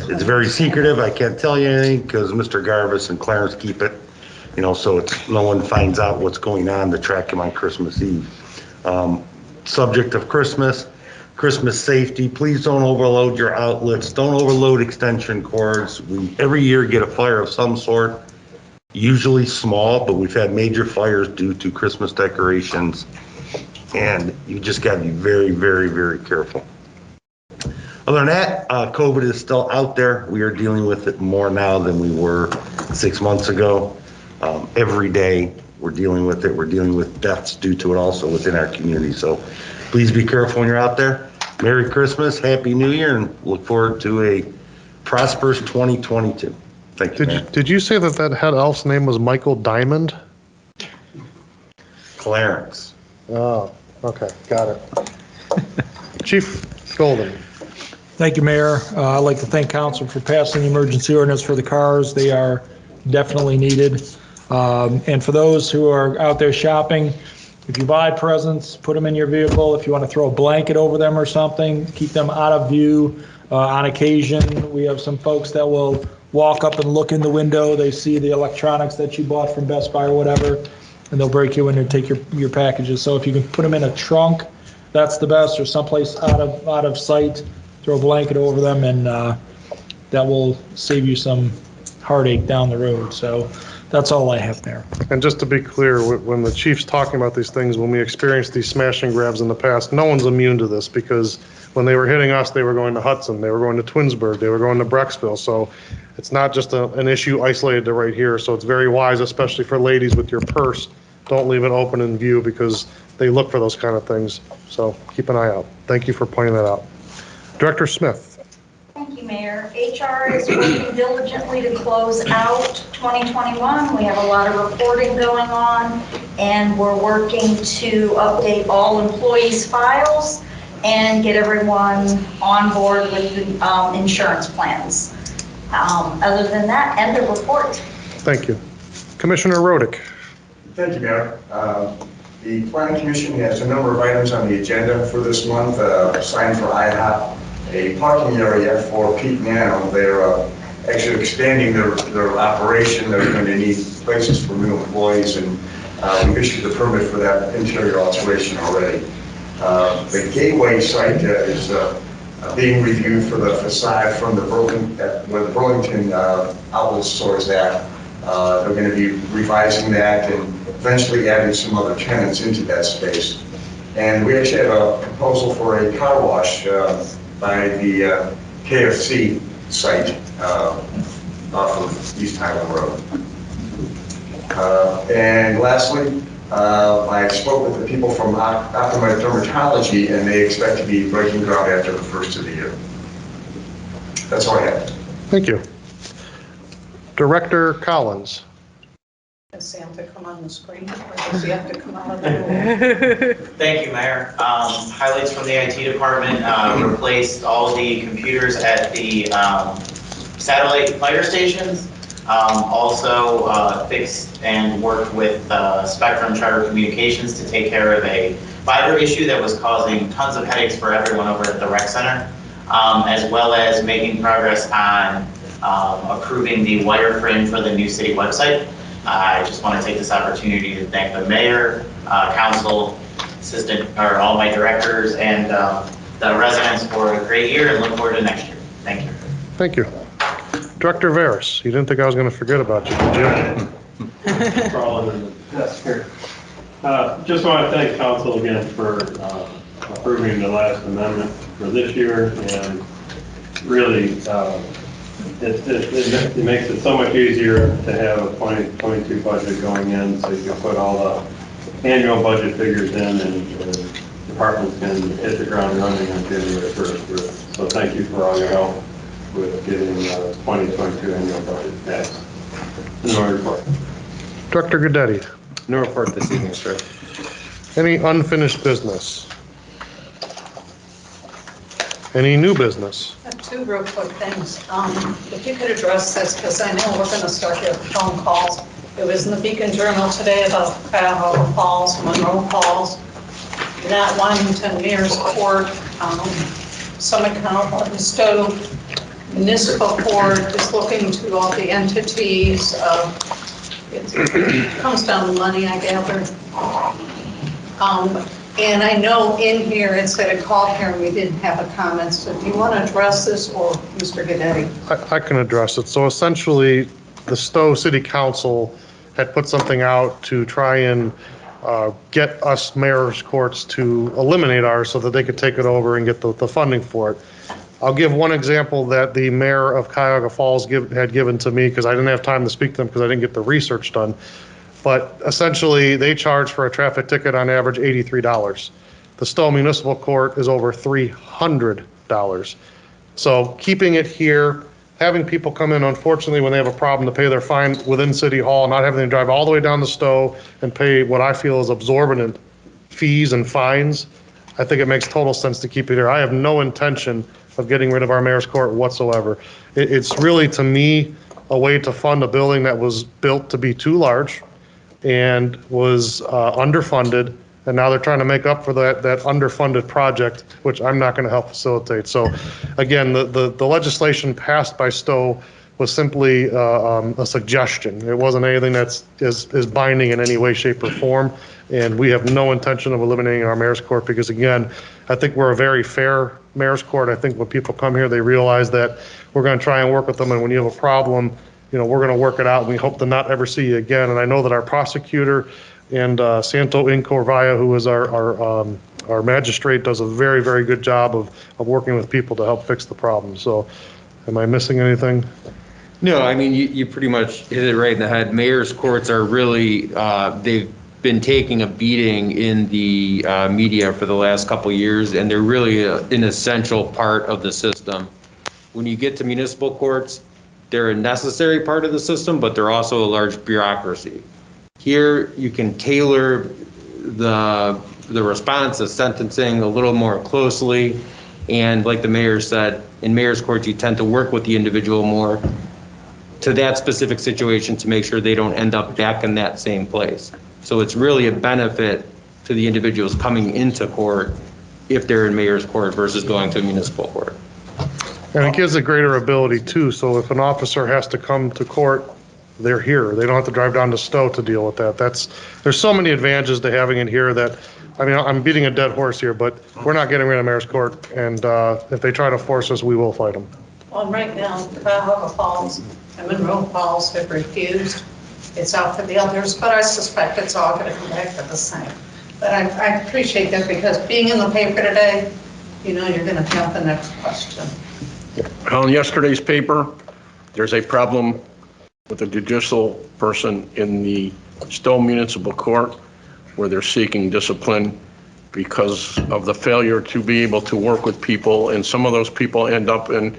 It's very secretive. I can't tell you anything because Mr. Garvis and Clarence keep it, you know, so it's no one finds out what's going on to track him on Christmas Eve. Subject of Christmas safety, please don't overload your outlets, don't overload extension cords. We every year get a fire of some sort, usually small, but we've had major fires due to Christmas decorations, and you just got to be very careful. Other than that, COVID is still out there. We are dealing with it more now than we were 6 months ago. Every day we're dealing with it. We're dealing with deaths due to it also within our community. So please be careful when you're out there. Merry Christmas, Happy New Year, and look forward to a prosperous 2022. Thank you, Mayor. Did you say that head elf's name was Michael Diamond? Clarence. Oh, okay, got it. Chief Golden. Thank you, Mayor. I'd like to thank council for passing the emergency ordinance for the cars. They are definitely needed. And for those who are out there shopping, if you buy presents, put them in your vehicle. If you want to throw a blanket over them or something, keep them out of view. On occasion, we have some folks that will walk up and look in the window. They see the electronics that you bought from Best Buy or whatever, and they'll break you in and take your packages. So if you can put them in a trunk, that's the best, or someplace out of sight. Throw a blanket over them, and that will save you some heartache down the road. So that's all I have there. And just to be clear, when the chief's talking about these things, when we experienced these smash and grabs in the past, no one's immune to this, because when they were hitting us, they were going to Hudson, they were going to Twinsburg, they were going to Brecksville. So it's not just an issue isolated to right here. So it's very wise, especially for ladies with your purse. Don't leave it open in view, because they look for those kind of things. So keep an eye out. Thank you for pointing that out. Director Smith. Thank you, Mayor. HR is working diligently to close out 2021. We have a lot of reporting going on, and we're working to update all employees' files and get everyone on board with the insurance plans. Other than that, end of report. Thank you. Commissioner Rodick. Thank you, Mayor. The Planning Commission has a number of items on the agenda for this month. Signed for IHOP, a parking area for Pete Nano. They're actually expanding their operation. They're going to need places for new employees, and We issued the permit for that interior alteration already. The gateway site is being reviewed for the facade from the where the Burlington outlet store is at. They're going to be revising that and eventually adding some other tenants into that space. And we actually have a proposal for a car wash by the KFC site off of East Highland Road. And lastly, I spoke with the people from Optimized Dermatology, and they expect to be breaking ground after the first of the year. That's all I have. Thank you. Director Collins. Does Santa come on the screen, or does he have to come out of the room? Thank you, Mayor. Highlights from the IT department, replaced all the computers at the satellite fire stations. Also fixed and worked with Spectrum Charter Communications to take care of a fiber issue that was causing tons of headaches for everyone over at the rec center, as well as making progress on approving the wireframe for the new city website. I just want to take this opportunity to thank the mayor, council, or all my directors, and the residents for a great year, and look forward to next year. Thank you. Thank you. Director Veras, you didn't think I was going to forget about you, did you? Yes, here. Just want to thank council again for approving the last amendment for this year, and really it makes it so much easier to have a 2022 budget going in, so you can put all the annual budget figures in, and departments can hit the ground running on January 1st. So thank you for all your help with getting 2022 annual budget passed. No report. Director Goodetti. No report this evening, sir. Any unfinished business? Any new business? I have two real quick things. If you could address this, because I know we're going to start getting phone calls. It was in the Beacon Journal today about Cuyahoga Falls, Monroe Falls, not Washington, Mayor's Court, Summit County, Stowe Municipal Court is looking to all the entities. It comes down to money, I gather. And I know in here it said a call here and we didn't have a comment. So do you want to address this, or Mr. Goodetti? I can address it. So essentially, the Stowe City Council had put something out to try and get us mayor's courts to eliminate ours so that they could take it over and get the funding for it. I'll give one example that the mayor of Cuyahoga Falls had given to me, because I didn't have time to speak to them because I didn't get the research done. But essentially, they charge for a traffic ticket on average $83. The Stowe Municipal Court is over $300. So keeping it here, having people come in, unfortunately, when they have a problem, to pay their fine within City Hall, not having to drive all the way down to Stowe and pay what I feel is exorbitant fees and fines, I think it makes total sense to keep it here. I have no intention of getting rid of our mayor's court whatsoever. It's really, to me, a way to fund a building that was built to be too large and was underfunded, and now they're trying to make up for that underfunded project, which I'm not going to help facilitate. So again, the legislation passed by Stowe was simply a suggestion. It wasn't anything that's is binding in any way, shape, or form, and we have no intention of eliminating our mayor's court, because again, I think we're a very fair mayor's court. I think when people come here, they realize that we're going to try and work with them, and when you have a problem, we're going to work it out, and we hope to not ever see you again. And I know that our prosecutor and Santo Incorvaya, who is our magistrate, does a very, very good job of working with people to help fix the problem. So am I missing anything? No, I mean, you pretty much hit it right in the head. Mayor's courts are really, they've been taking a beating in the media for the last couple of years, and they're really an essential part of the system. When you get to municipal courts, they're a necessary part of the system, but they're also a large bureaucracy. Here, you can tailor the response, the sentencing a little more closely, and like the mayor said, in mayor's courts, you tend to work with the individual more to that specific situation to make sure they don't end up back in that same place. So it's really a benefit to the individuals coming into court if they're in mayor's court versus going to a municipal court. And it gives a greater ability too. So if an officer has to come to court they're here. They don't have to drive down to Stowe to deal with that. There's so many advantages to having it here that, I mean, I'm beating a dead horse here, but we're not getting rid of Mayor's Court. And if they try to force us, we will fight them. Well, right now, Cuyahoga Falls and Monroe Falls have refused. It's out for the others, but I suspect it's all going to come back to the same. But I appreciate that, because being in the paper today, you know you're going to have the next question. On yesterday's paper, there's a problem with a judicial person in the Stowe Municipal Court where they're seeking discipline because of the failure to be able to work with people, and some of those people end up in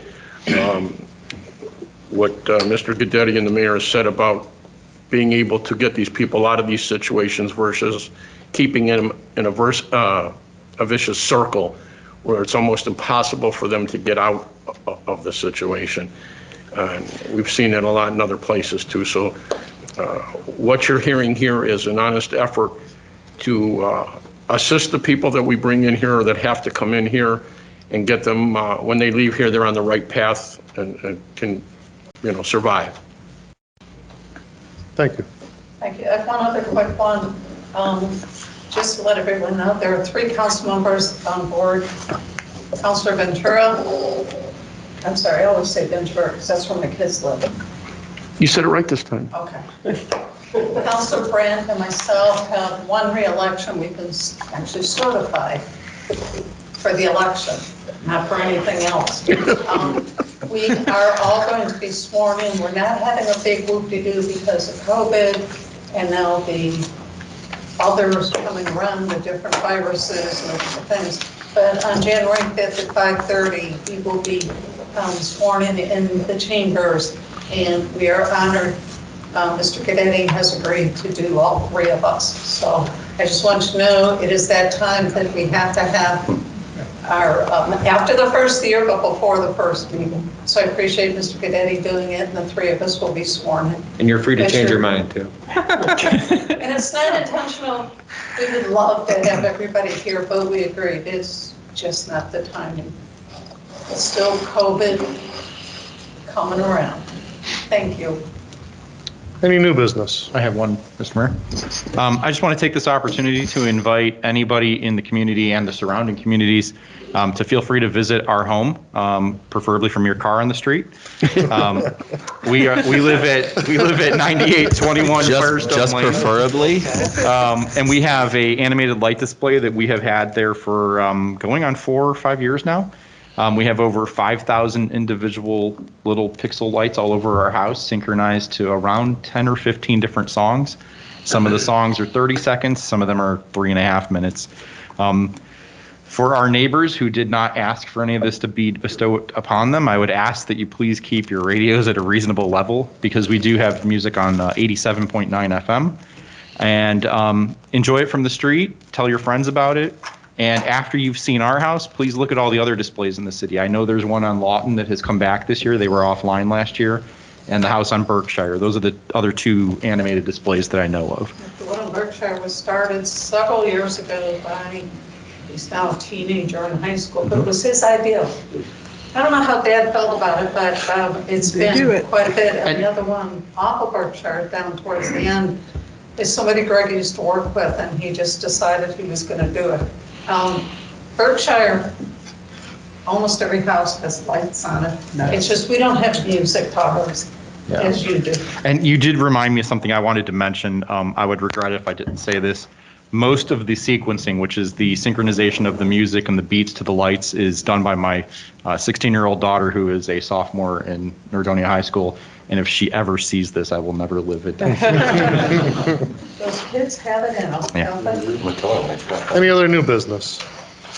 what Mr. Guidetti and the mayor has said about being able to get these people out of these situations versus keeping them in a vicious circle where it's almost impossible for them to get out of the situation. We've seen it a lot in other places too. So what you're hearing here is an honest effort to assist the people that we bring in here or that have to come in here and get them, when they leave here, they're on the right path and can, you know, survive. Thank you. Thank you. I have one other quick one. Just to let everyone know, there are 3 council members on board. Councilor Ventura. I'm sorry, I always say Ventura because that's where my kids live. You said it right this time. Okay. Councilor Brandt and myself have 1 re-election. We've been actually certified for the election, not for anything else. We are all going to be sworn in. We're not having a big whoop-de-doo because of COVID and now the others coming around, the different viruses and different things. But on January 5th at 5:30, we will be sworn in the chambers, and we are honored. Mr. Guidetti has agreed to do all 3 of us. So I just want you to know it is that time that we have to have our, after the first year, but before the first meeting. So I appreciate Mr. Guidetti doing it, and the 3 of us will be sworn in. And you're free to change your mind too. And it's not intentional. We would love to have everybody here, but we agree it's just not the timing. It's still COVID coming around. Thank you. Any new business? I have one, Mr. Mayor. I just want to take this opportunity to invite anybody in the community and the surrounding communities to feel free to visit our home, preferably from your car on the street. We live at 9821 Firestone just Lane. preferably. And we have a animated light display that we have had there for going on 4 or 5 years now. We have over 5,000 individual little pixel lights all over our house, synchronized to around 10 or 15 different songs. Some of the songs are 30 seconds, some of them are 3.5 minutes. For our neighbors who did not ask for any of this to be bestowed upon them, I would ask that you please keep your radios at a reasonable level, because we do have music on 87.9 FM. And enjoy it from the street, tell your friends about it. And after you've seen our house, please look at all the other displays in the city. I know there's one on Lawton that has come back this year. They were offline last year. And the house on Berkshire. Those are the other 2 animated displays that I know of. The one in Berkshire was started several years ago by, he's now a teenager in high school, but it was his idea. I don't know how Dad felt about it, but it's been quite a bit. And the other one off of Berkshire down towards the end is somebody Greg used to work with, and he just decided he was going to do it. Berkshire, almost every house has lights on it. Nice. It's just we don't have music towers as you do. And you did remind me of something I wanted to mention. I would regret it if I didn't say this. Most of the sequencing, which is the synchronization of the music and the beats to the lights, is done by my 16-year-old daughter, who is a sophomore in Nordonia High School. And if she ever sees this, I will never live it down. Those kids have it in them. Yeah. Any other new business?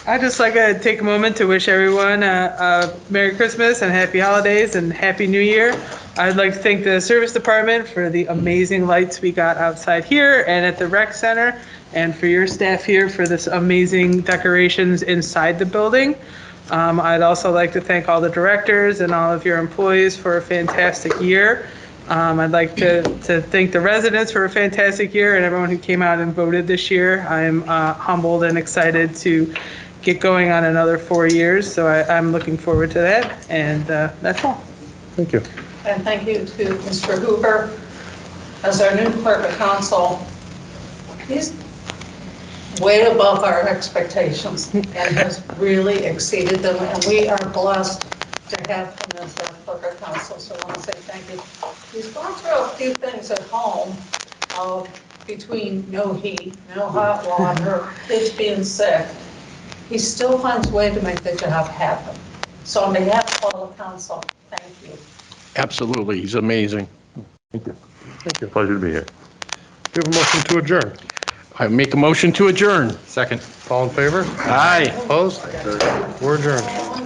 I'd just like to take a moment to wish everyone a Merry Christmas and Happy Holidays and Happy New Year. I'd like to thank the Service Department for the amazing lights we got outside here and at the Rec Center, and for your staff here for this amazing decorations inside the building. I'd also like to thank all the directors and all of your employees for a fantastic year. I'd like to thank the residents for a fantastic year and everyone who came out and voted this year. I'm humbled and excited to get going on another 4 years, so I'm looking forward to that, and that's all. Thank you. And thank you to Mr. Hoover as our new clerk of council, he's way above our expectations and has really exceeded them, and we are blessed to have him as our clerk of council, so I want to say thank you. He's gone through a few things at home, between no heat, no hot water, kids being sick. He still finds a way to make the job happen. So on behalf of all the council, thank you. Absolutely, he's amazing. Thank you. Thank you. Pleasure to be here. Do you have a motion to adjourn? I make a motion to adjourn. Second. All in favor? Aye. Opposed? We're adjourned.